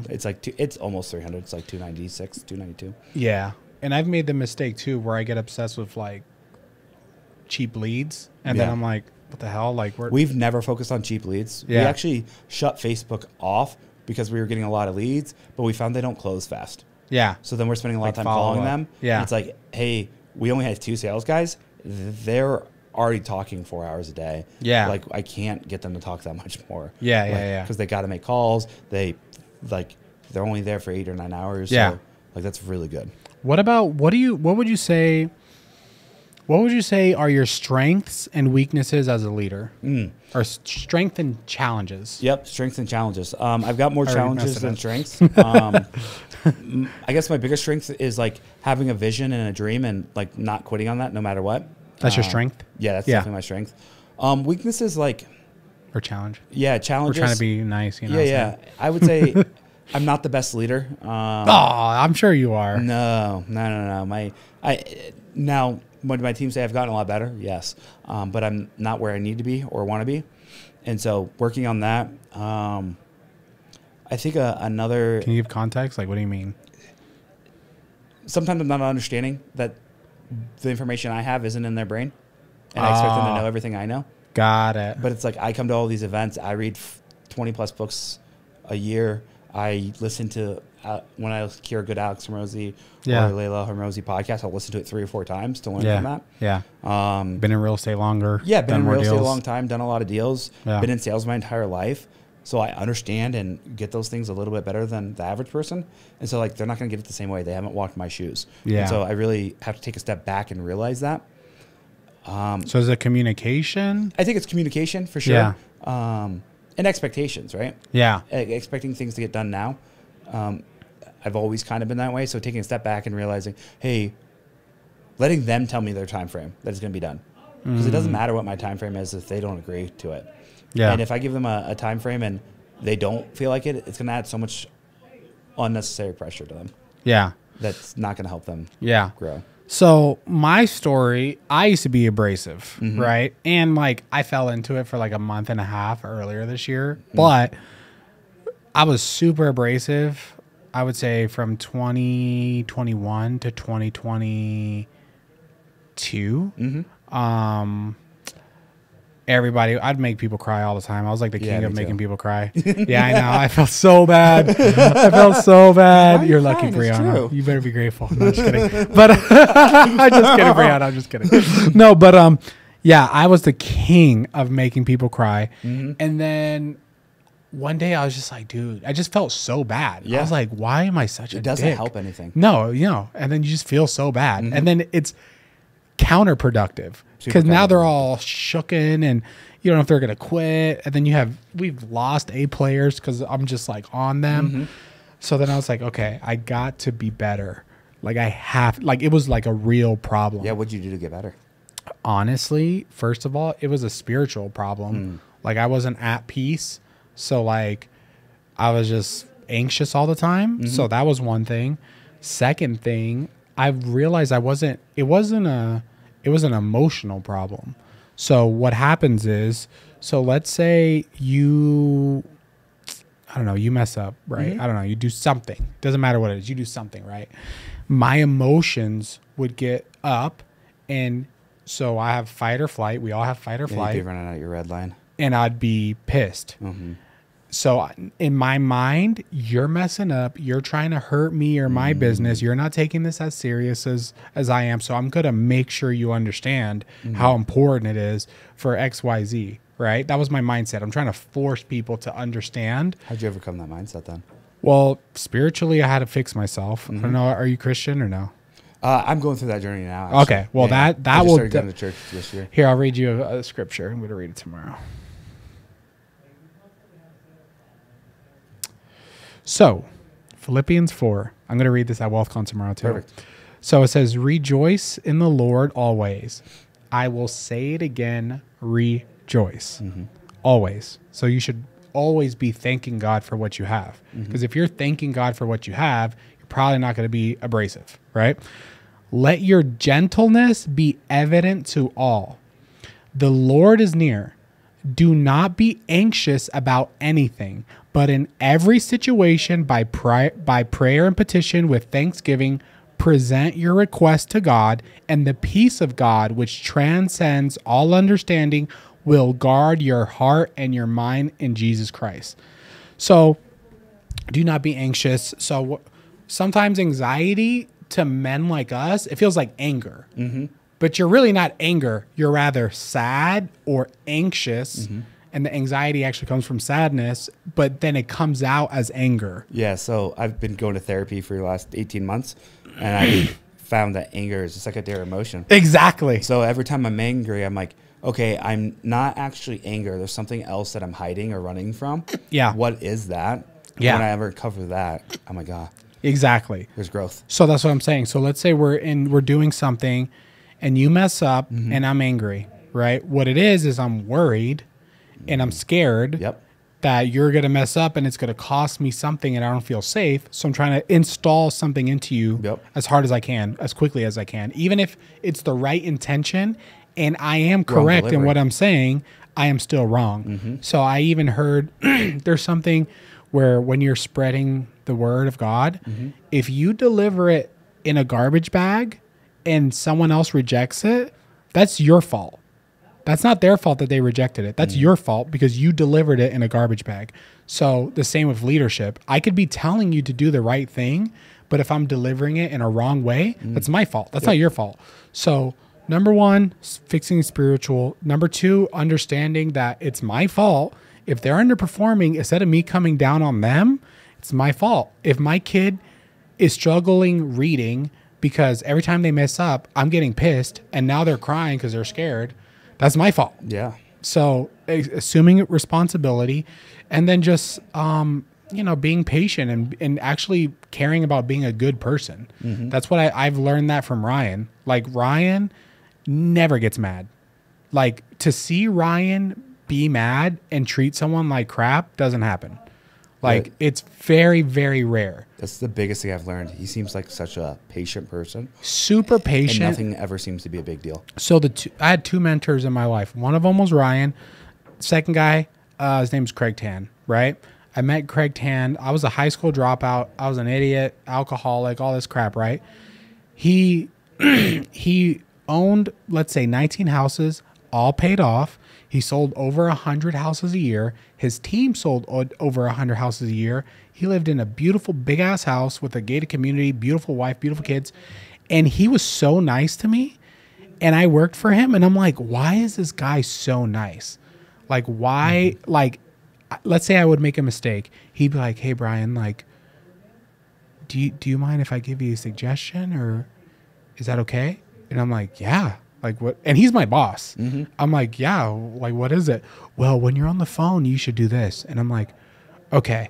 It's like it's almost 300. It's like 296, 292. Yeah. And I've made the mistake too, where I get obsessed with like cheap leads, and then I'm like, what the hell? Like we've never focused on cheap leads. Yeah. We actually shut Facebook off because we were getting a lot of leads, but we found they don't close fast. Yeah. So then we're spending a lot of time calling them. Yeah. And it's like, hey, we only have 2 sales guys. They're already talking 4 hours a day. Yeah. Like I can't get them to talk that much more. Yeah. Because they got to make calls. They're only there for 8 or 9 hours. Yeah. So like that's really good. What would you say are your strengths and weaknesses as a leader? Or strength and challenges? Yep, strengths and challenges. I've got more challenges than strengths. I guess my biggest strength is like having a vision and a dream and like not quitting on that no matter what. That's your strength? Yeah, that's definitely my strength. Weaknesses like... Or challenge? Yeah, challenges. We're trying to be nice, you know. Yeah. I would say I'm not the best leader. I'm sure you are. No. Now, when my team say I've gotten a lot better, yes. But I'm not where I need to be or want to be. And so working on that, I think another... Can you give context? Like, what do you mean? Sometimes I'm not understanding that the information I have isn't in their brain. And I expect them to know everything I know. Got it. But it's like I come to all these events. I read 20-plus books a year. I listen to... when I hear a good Alex Hormozi or Layla Hormozi podcast, I'll listen to it 3 or 4 times to learn from that. Yeah. Been in real estate longer. Yeah, been in real estate a long time, done a lot of deals, been in sales my entire life. So I understand and get those things a little bit better than the average person. And so like they're not going to get it the same way. They haven't walked my shoes. Yeah. And so I really have to take a step back and realize that. So is it communication? I think it's communication for sure. Yeah. And expectations, right? Yeah. Expecting things to get done now. I've always kind of been that way. So taking a step back and realizing, hey, letting them tell me their time frame that it's going to be done. Because it doesn't matter what my time frame is if they don't agree to it. Yeah. And if I give them a time frame and they don't feel like it, it's going to add so much unnecessary pressure to them. Yeah. That's not going to help them grow. So my story, I used to be abrasive, right? And like I fell into it for like a month and a half earlier this year, but I was super abrasive. I would say from 2021 to 2022. Everybody, I'd make people cry all the time. I was like the king of making people cry. Yeah, I know. I felt so bad. You're lucky, Brianna. You better be grateful. No, I'm just kidding. But I'm just kidding, Brianna. I'm just kidding. No, but yeah, I was the king of making people cry. And then one day I was just like, dude, I just felt so bad. I was like, why am I such a dick? It doesn't help anything. No, and then you just feel so bad. And then it's counterproductive because now they're all shooken and you don't know if they're going to quit. And then we've lost A players because I'm just like on them. So then I was like, okay, I got to be better. Like it was like a real problem. Yeah. What'd you do to get better? Honestly, first of all, it was a spiritual problem. Like I wasn't at peace. So like I was just anxious all the time. So that was one thing. Second thing, I realized it was an emotional problem. So what happens is, so let's say you mess up, right? I don't know, you do something. Doesn't matter what it is, you do something, right? My emotions would get up, and so I have fight or flight. We all have fight or flight. You'd be running out your red line. And I'd be pissed. So in my mind, you're messing up. You're trying to hurt me or my business. You're not taking this as serious as I am. So I'm going to make sure you understand how important it is for XYZ, right? That was my mindset. I'm trying to force people to understand. How'd you overcome that mindset then? Well, spiritually, I had to fix myself. I don't know. Are you Christian or no? I'm going through that journey now. Actually. Okay. Well, that I will. started going to church this year. Here, I'll read you a scripture. I'm going to read it tomorrow. So, Philippians 4. I'm going to read this at WealthCon tomorrow too. Perfect. So it says, rejoice in the Lord always. I will say it again, rejoice. Always. So you should always be thanking God for what you have. Because if you're thanking God for what you have, you're probably not going to be abrasive, right? Let your gentleness be evident to all. The Lord is near. Do not be anxious about anything, but in every situation by prayer and petition with thanksgiving, present your request to God, and the peace of God, which transcends all understanding, will guard your heart and your mind in Jesus Christ. So do not be anxious. So sometimes anxiety to men like us, it feels like anger. But you're really not anger. You're rather sad or anxious. And the anxiety actually comes from sadness, but then it comes out as anger. Yeah, so I've been going to therapy for the last 18 months, and I found that anger is a secondary emotion. Exactly. So every time I'm angry, I'm like, okay, I'm not actually angry. There's something else that I'm hiding or running from. Yeah. What is that? Yeah. When I ever cover that, I'm like, ah. Exactly. There's growth. So that's what I'm saying. So let's say we're doing something and you mess up and I'm angry, right? What it is I'm worried and I'm scared that you're going to mess up and it's going to cost me something and I don't feel safe. So I'm trying to install something into you as hard as I can, as quickly as I can. Even if it's the right intention and I am correct in what I'm saying, I am still wrong. So I even heard there's something where when you're spreading the word of God, if you deliver it in a garbage bag and someone else rejects it, that's your fault. That's not their fault that they rejected it. That's your fault because you delivered it in a garbage bag. So the same with leadership. I could be telling you to do the right thing, but if I'm delivering it in a wrong way, that's my fault. That's not your fault. So number one, fixing spiritual. Number two, understanding that it's my fault. If they're underperforming, instead of me coming down on them, it's my fault. If my kid is struggling reading because every time they mess up, I'm getting pissed and now they're crying because they're scared, that's my fault. Yeah. So assuming responsibility and then just, being patient and actually caring about being a good person. That's what I've learned that from Ryan. Like Ryan never gets mad. Like to see Ryan be mad and treat someone like crap doesn't happen. Like it's very, very rare. That's the biggest thing I've learned. He seems like such a patient person. Super patient. And nothing ever seems to be a big deal. So I had two mentors in my life. One of them was Ryan. Second guy, his name's Craig Tan, right? I met Craig Tan. I was a high school dropout. I was an idiot, alcoholic, all this crap, right? He owned, let's say, 19 houses, all paid off. He sold over 100 houses a year. His team sold over 100 houses a year. He lived in a beautiful big-ass house with a gated community, beautiful wife, beautiful kids. And he was so nice to me. And I worked for him. And I'm like, why is this guy so nice? Like, why? Like, let's say I would make a mistake. He'd be like, hey, Brian, like, do you mind if I give you a suggestion? Or is that okay? And I'm like, yeah. Like what? And he's my boss. I'm like, yeah, like what is it? Well, when you're on the phone, you should do this. And I'm like, okay.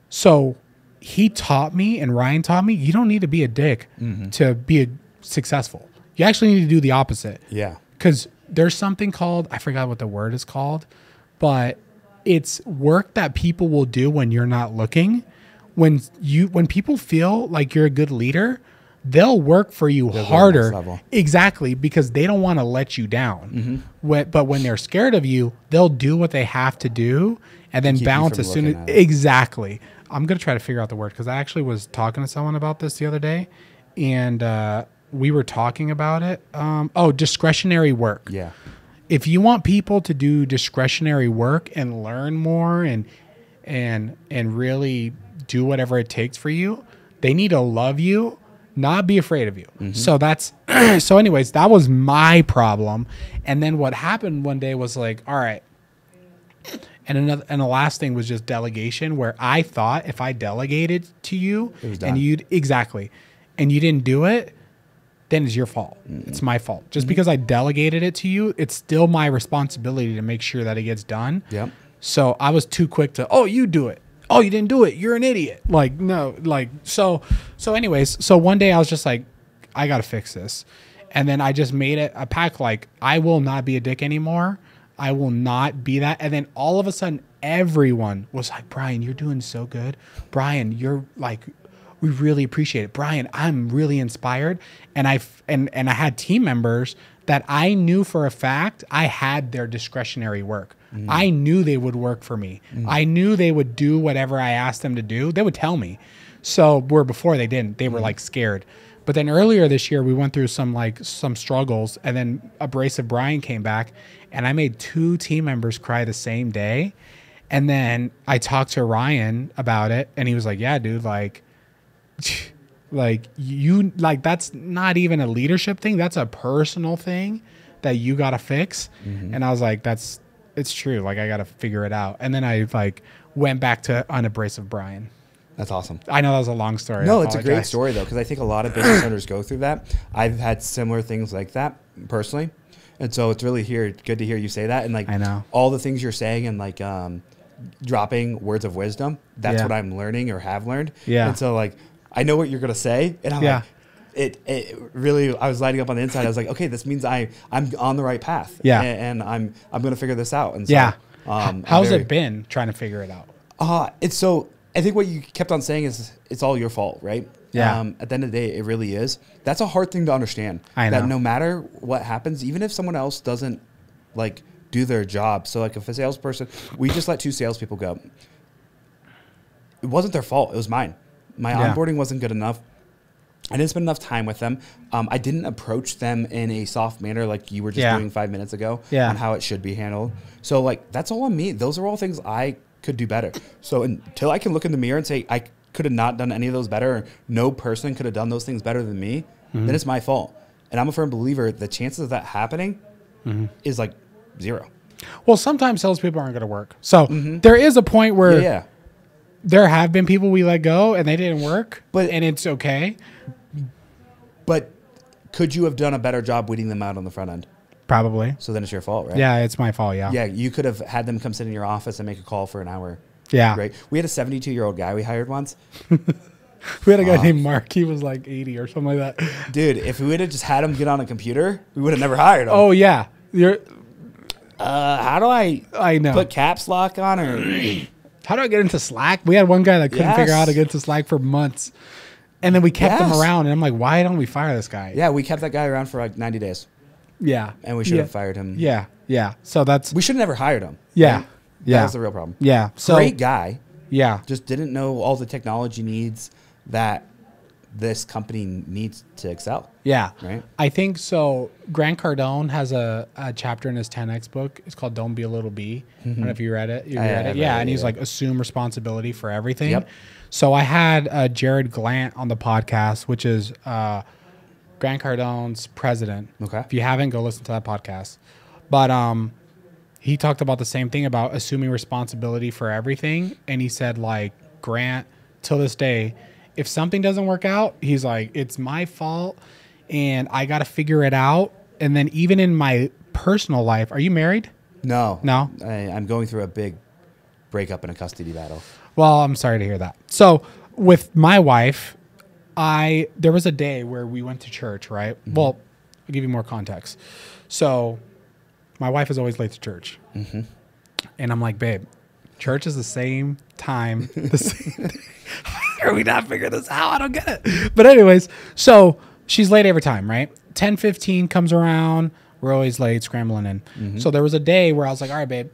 So he taught me and Ryan taught me, you don't need to be a dick to be successful. You actually need to do the opposite. Yeah. because there's something called, I forgot what the word is called, but it's work that people will do when you're not looking. When people feel like you're a good leader, they'll work for you harder. Exactly, because they don't want to let you down. But when they're scared of you, they'll do what they have to do and then bounce as soon as. Exactly. I'm going to try to figure out the word, because I actually was talking to someone about this the other day, and we were talking about it. Discretionary work. Yeah. If you want people to do discretionary work and learn more and really do whatever it takes for you, they need to love you, not be afraid of you. So that's so anyways, that was my problem. And then what happened one day was like, all right. And the last thing was just delegation, where I thought if I delegated to you and you didn't do it, then it's your fault. It's my fault. Just because I delegated it to you, it's still my responsibility to make sure that it gets done. Yep. So I was too quick to, oh, you do it. Oh, you didn't do it. You're an idiot. Like, no, like, so anyways, so one day I was just like, I got to fix this. And then I just made it a pact, like, I will not be a dick anymore. I will not be that. And then all of a sudden, everyone was like, Brian, you're doing so good. Brian, you're like, we really appreciate it. Brian, I'm really inspired. And I had team members that I knew for a fact I had their discretionary work. I knew they would work for me. I knew they would do whatever I asked them to do. They would tell me. So where before they didn't, they were like scared. But then earlier this year, we went through some struggles, and then Abrasive Brian came back, and I made 2 team members cry the same day. And then I talked to Ryan about it, and he was like, yeah, dude, like that's not even a leadership thing. That's a personal thing that you got to fix. And I was like, it's true. Like, I got to figure it out. And then I went back to Unabrasive Brian. That's awesome. I know that was a long story. No, it's a great story though, because I think a lot of business owners go through that. I've had similar things like that personally. And so it's really good to hear you say that. And like, I know all the things you're saying and like, dropping words of wisdom. That's what I'm learning or have learned. Yeah. And so like, I know what you're going to say. And I'm like, it really, I was lighting up on the inside. I was like, okay, this means I'm on the right path. Yeah. And I'm going to figure this out. And so, how's it been trying to figure it out? I think what you kept on saying is it's all your fault, right? Yeah. At the end of the day, it really is. That's a hard thing to understand. I know. That no matter what happens, even if someone else doesn't like do their job. So like if a salesperson, we just let 2 salespeople go. It wasn't their fault. It was mine. My onboarding wasn't good enough. I didn't spend enough time with them. I didn't approach them in a soft manner like you were just doing 5 minutes ago on how it should be handled. So like, that's all on me. Those are all things I could do better. So until I can look in the mirror and say, I could have not done any of those better, or no person could have done those things better than me, then it's my fault. And I'm a firm believer the chances of that happening is like 0. Well, sometimes salespeople aren't going to work. So there is a point where there have been people we let go and they didn't work, and it's okay. But could you have done a better job weeding them out on the front end? Probably. So then it's your fault, right? Yeah, it's my fault, yeah. Yeah, you could have had them come sit in your office and make a call for an hour. Yeah. Right? We had a 72-year-old guy we hired once. We had a guy named Mark. He was like 80 or something like that. Dude, if we would have just had him get on a computer, we would have never hired him. Oh, yeah. How do I know. Put caps lock on or... How do I get into Slack? We had one guy that couldn't figure out how to get into Slack for months. And then we kept him around. And I'm like, why don't we fire this guy? Yeah, we kept that guy around for like 90 days. Yeah. And we should have fired him. Yeah. Yeah. So that's... We should have never hired him. Yeah. Right? Yeah. That was the real problem. Yeah. So, great guy. Yeah. Just didn't know all the technology needs that this company needs to excel. Yeah. Right. I think so. Grant Cardone has a chapter in his 10X book. It's called Don't Be a Little Bee. I don't know if you read it. You read it? Yeah. And he's like, assume responsibility for everything. Yep. So I had Jared Glant on the podcast, which is Grant Cardone's president. Okay. If you haven't, go listen to that podcast. But he talked about the same thing about assuming responsibility for everything. And he said, like, Grant, till this day, if something doesn't work out, he's like, it's my fault and I got to figure it out. And then even in my personal life, are you married? No. No? I'm going through a big breakup and a custody battle. Well, I'm sorry to hear that. So with my wife, there was a day where we went to church, right? Well, I'll give you more context. So my wife is always late to church. Mm-hmm. And I'm like, babe, church is the same time. The same day. How are we not figuring this out? I don't get it. But anyways, so she's late every time, right? 10:15 comes around. We're always late, scrambling in. Mm-hmm. So there was a day where I was like, all right, babe,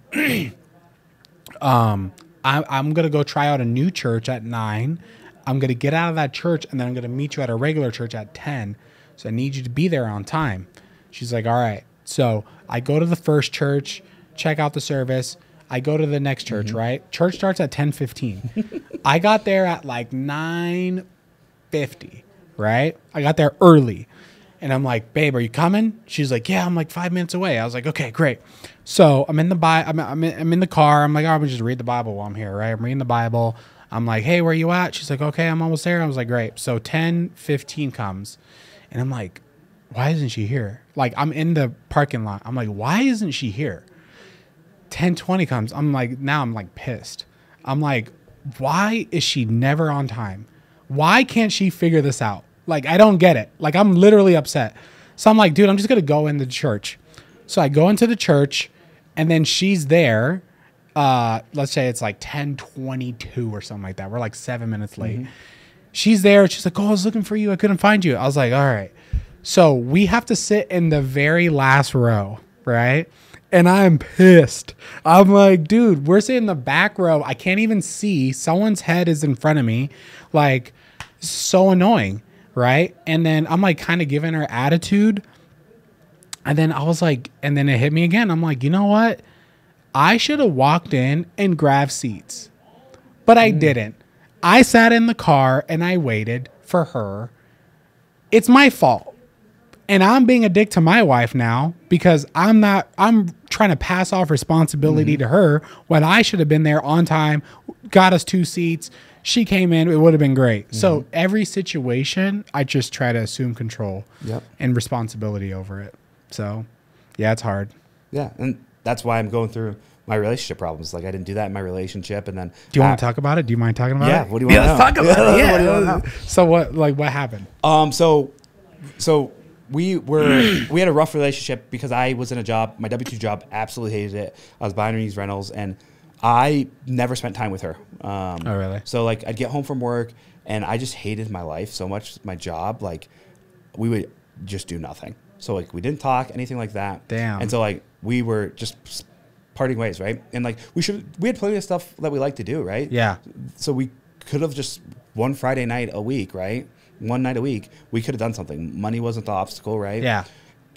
I'm going to go try out a new church at 9. I'm going to get out of that church, and then I'm going to meet you at a regular church at 10. So I need you to be there on time. She's like, all right. So I go to the first church, check out the service. I go to the next church, mm-hmm. right? Church starts at 10:15. I got there at like 9:50, right? I got there early. And I'm like, babe, are you coming? She's like, yeah, I'm like 5 minutes away. I was like, okay, great. So I'm in the I'm in the car. I'm like, oh, I'm gonna just read the Bible while I'm here, right? I'm reading the Bible. I'm like, hey, where you at? She's like, okay, I'm almost there. I was like, great. So 10:15 comes, and I'm like, why isn't she here? Like, I'm in the parking lot. I'm like, why isn't she here? 10:20 comes. I'm like, now I'm like pissed. I'm like, why is she never on time? Why can't she figure this out? Like, I don't get it. Like, I'm literally upset. So I'm like, dude, I'm just going to go into the church. So I go into the church, and then she's there. Let's say it's like 10:22 or something like that. We're like 7 minutes late. Mm-hmm. She's there. She's like, oh, I was looking for you. I couldn't find you. I was like, all right. So we have to sit in the very last row, right? And I'm pissed. I'm like, dude, we're sitting in the back row. I can't even see. Someone's head is in front of me. Like, so annoying. Right. And then I'm like kind of giving her attitude. And then I was like, and then it hit me again. I'm like, you know what? I should have walked in and grabbed seats, but I didn't. I sat in the car and I waited for her. It's my fault. And I'm being a dick to my wife now because I'm trying to pass off responsibility to her when I should have been there on time, got us 2 seats. She came in, it would have been great. Mm-hmm. So every situation, I just try to assume control and responsibility over it. So, yeah, it's hard. Yeah, and that's why I'm going through my relationship problems. Like, I didn't do that in my relationship, and then... Do you want to talk about it? Do you mind talking about it? Yeah, what do you want to know? Let's talk about it. Yeah. So what happened? So we had a rough relationship because I was in a job, my W-2 job, absolutely hated it. I was buying these rentals, and I never spent time with her. Oh, really? So, like, I'd get home from work, and I just hated my life so much, my job. Like, we would just do nothing. So, like, we didn't talk, anything like that. Damn. And so, like, we were just parting ways, right? And, like, we had plenty of stuff that we like to do, right? Yeah. So we could have just one Friday night a week, right? One night a week, we could have done something. Money wasn't the obstacle, right? Yeah.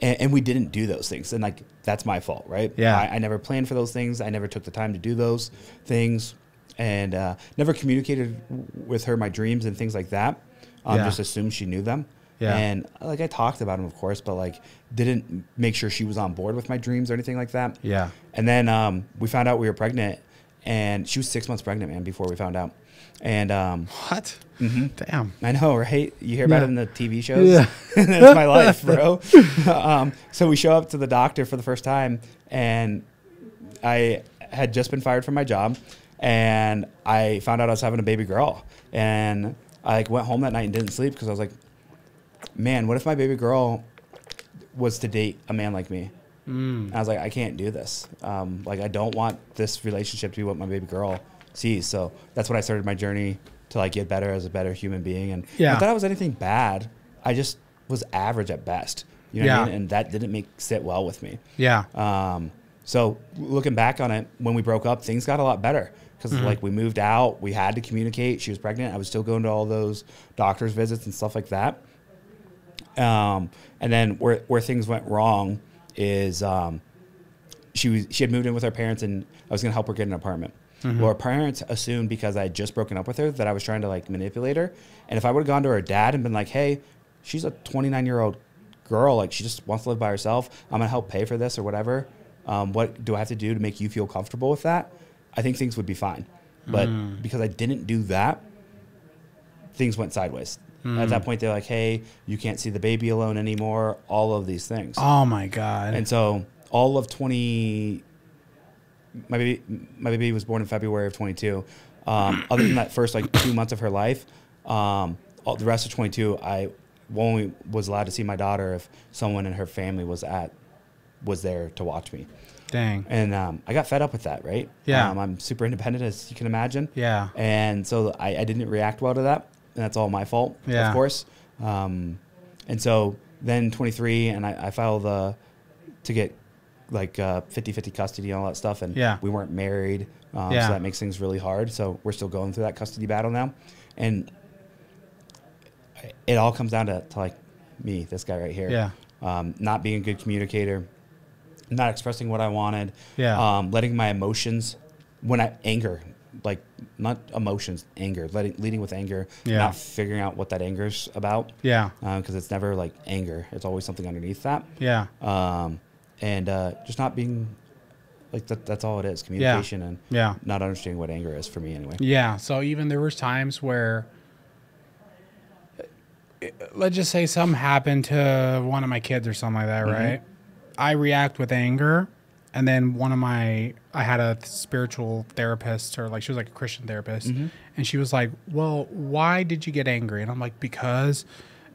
And we didn't do those things. And, like, that's my fault, right? Yeah. I never planned for those things. I never took the time to do those things. And never communicated with her my dreams and things like that. Just assumed she knew them. Yeah. And, like, I talked about them, of course, but, like, didn't make sure she was on board with my dreams or anything like that. Yeah. And then we found out we were pregnant. And she was 6 months pregnant, man, before we found out. And what? Mm-hmm. Damn. I know, right? You hear about it in the TV shows. Yeah. That's my life, bro. So we show up to the doctor for the first time, and I had just been fired from my job, and I found out I was having a baby girl. And I, like, went home that night and didn't sleep because I was like, man, what if my baby girl was to date a man like me? And I was like, I can't do this. Like, I don't want this relationship to be what my baby girl sees. So that's when I started my journey to, like, get better as a better human being. And not that I was anything bad. I just was average at best. You know what I mean? And that didn't sit well with me. Yeah. So looking back on it, when we broke up, things got a lot better because like, we moved out, we had to communicate. She was pregnant. I was still going to all those doctor's visits and stuff like that. And then where things went wrong is she had moved in with her parents, and I was going to help her get an apartment. Well, her parents assumed because I had just broken up with her that I was trying to, like, manipulate her. And if I would have gone to her dad and been like, hey, she's a 29-year-old girl, like, she just wants to live by herself, I'm going to help pay for this or whatever. What do I have to do to make you feel comfortable with that? I think things would be fine. But because I didn't do that, things went sideways. At that point, they're like, hey, you can't see the baby alone anymore, all of these things. Oh, my God. And so all of my baby was born in February of 22. Other than that first, like, 2 months of her life, the rest of 22, I only was allowed to see my daughter if someone in her family was at was there to watch me. Dang. And I got fed up with that, right? Yeah. I'm super independent, as you can imagine. Yeah. And so I didn't react well to that. And that's all my fault, of course. And so then 23, and I filed to get like 50-50 custody and all that stuff. And we weren't married. So that makes things really hard. So we're still going through that custody battle now. And it all comes down to like me, this guy right here. Yeah. Not being a good communicator, not expressing what I wanted. Yeah. Letting my emotions, anger, like not emotions, anger, leading with anger, not figuring out what that anger's about. Yeah. Because it's never like anger. It's always something underneath that. Yeah. And just not being like that. That's all it is. Communication and not understanding what anger is for me anyway. Yeah. So even there was times where, let's just say something happened to one of my kids or something like that, right? I react with anger. And then I had a spiritual therapist, or like she was like a Christian therapist. And she was like, well, why did you get angry? And I'm like, because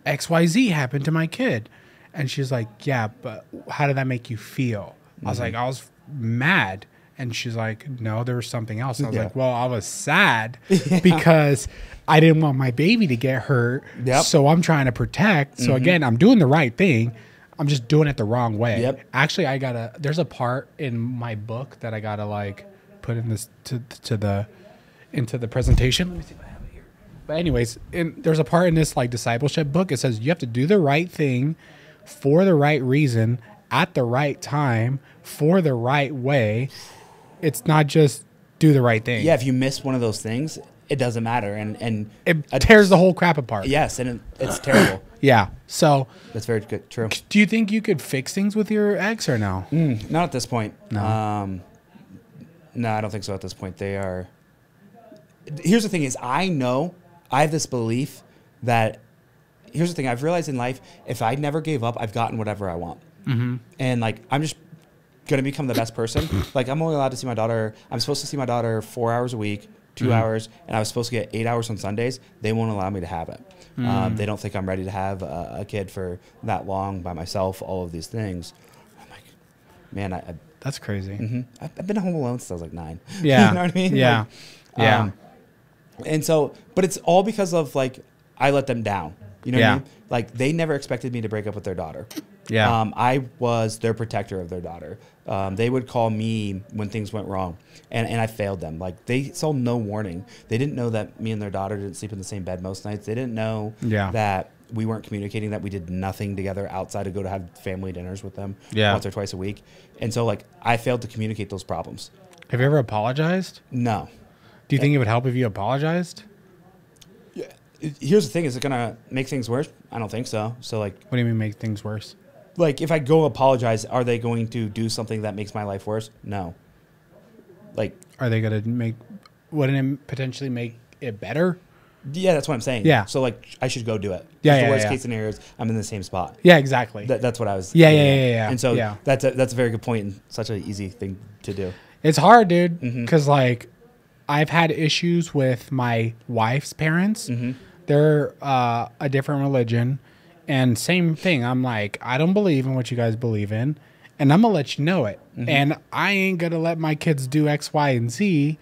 XYZ happened to my kid. And she's like, yeah, but how did that make you feel? I was like, I was mad. And she's like, no, there was something else. I was like, well, I was sad because I didn't want my baby to get hurt. So I'm trying to protect. So again, I'm doing the right thing. I'm just doing it the wrong way. Actually, there's a part in my book that I gotta like put in this into the presentation. Let me see if I have it here. But anyways, there's a part in this like discipleship book. It says you have to do the right thing for the right reason at the right time for the right way. It's not just do the right thing. Yeah, if you miss one of those things, it doesn't matter, and it tears the whole crap apart. Yes, and it's terrible. Yeah, so that's very good. True. Do you think you could fix things with your ex or no? Not at this point. No. No, I don't think so at this point. They are. Here's the thing: is I have this belief that. Here's the thing: I've realized in life, if I never gave up, I've gotten whatever I want, and like I'm just gonna become the best person. Like I'm only allowed to see my daughter. I'm supposed to see my daughter 4 hours a week. 2 hours, and I was supposed to get 8 hours on Sundays. They won't allow me to have it. They don't think I'm ready to have a kid for that long by myself, all of these things. I'm like, man, that's crazy. I've been home alone since I was like 9. Yeah. You know what I mean? Yeah. Like, and so, but it's all because of like, I let them down. You know what I mean? Like they never expected me to break up with their daughter. Yeah. I was their protector of their daughter. They would call me when things went wrong, and I failed them. Like they saw no warning. They didn't know that me and their daughter didn't sleep in the same bed most nights. They didn't know that we weren't communicating, that we did nothing together outside to go to have family dinners with them once or twice a week. And so like I failed to communicate those problems. Have you ever apologized? No. Do you think it would help if you apologized? Yeah. Here's the thing: is it gonna make things worse? I don't think so. So like, what do you mean make things worse? Like, if I go apologize, are they going to do something that makes my life worse? No. Like, are they going to wouldn't it potentially make it better? Yeah, that's what I'm saying. Yeah. So, like, I should go do it. Yeah, the worst case scenario is I'm in the same spot. Yeah, exactly. That's what I was. Yeah. And so that's a very good point and such an easy thing to do. It's hard, dude, because, like, I've had issues with my wife's parents. They're a different religion. And same thing. I'm like, I don't believe in what you guys believe in, and I'm going to let you know it. And I ain't going to let my kids do X, Y, and Z.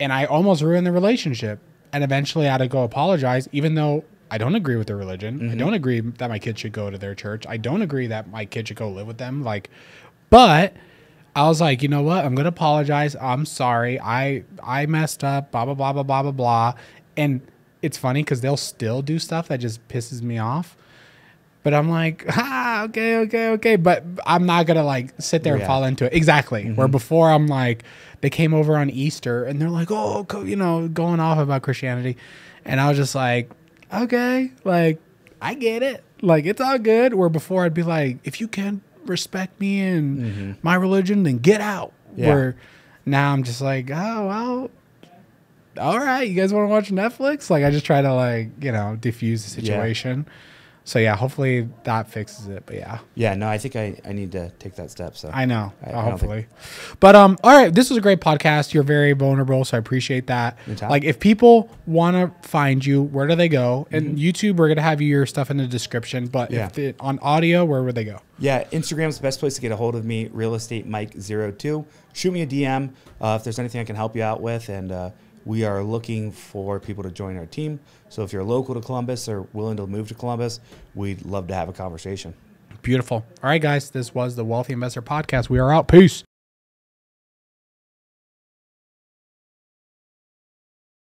And I almost ruined the relationship. And eventually I had to go apologize, even though I don't agree with their religion. I don't agree that my kids should go to their church. I don't agree that my kid should go live with them. Like, but I was like, you know what? I'm going to apologize. I'm sorry. I messed up, blah, blah, blah, blah, blah, blah, blah. And it's funny because they'll still do stuff that just pisses me off. But I'm like, okay. But I'm not going to like sit there and fall into it. Exactly. Where before I'm like, they came over on Easter and they're like, oh, you know, going off about Christianity. And I was just like, okay, like, I get it. Like, it's all good. Where before I'd be like, if you can't respect me and my religion, then get out. Yeah. Where now I'm just like, oh, well, all right. You guys want to watch Netflix? Like, I just try to, like, you know, diffuse the situation. Yeah. So yeah, hopefully that fixes it. But yeah. Yeah, no, I think I need to take that step. So I know, hopefully. But all right, this was a great podcast. You're very vulnerable, so I appreciate that. Like, if people want to find you, where do they go? And YouTube, we're gonna have your stuff in the description. But if on audio, where would they go? Yeah, Instagram's the best place to get a hold of me. Real Estate Mike02. Shoot me a DM if there's anything I can help you out with, and we are looking for people to join our team. So if you're local to Columbus or willing to move to Columbus, we'd love to have a conversation. Beautiful. All right, guys, this was the Wealthy Investor Podcast. We are out. Peace.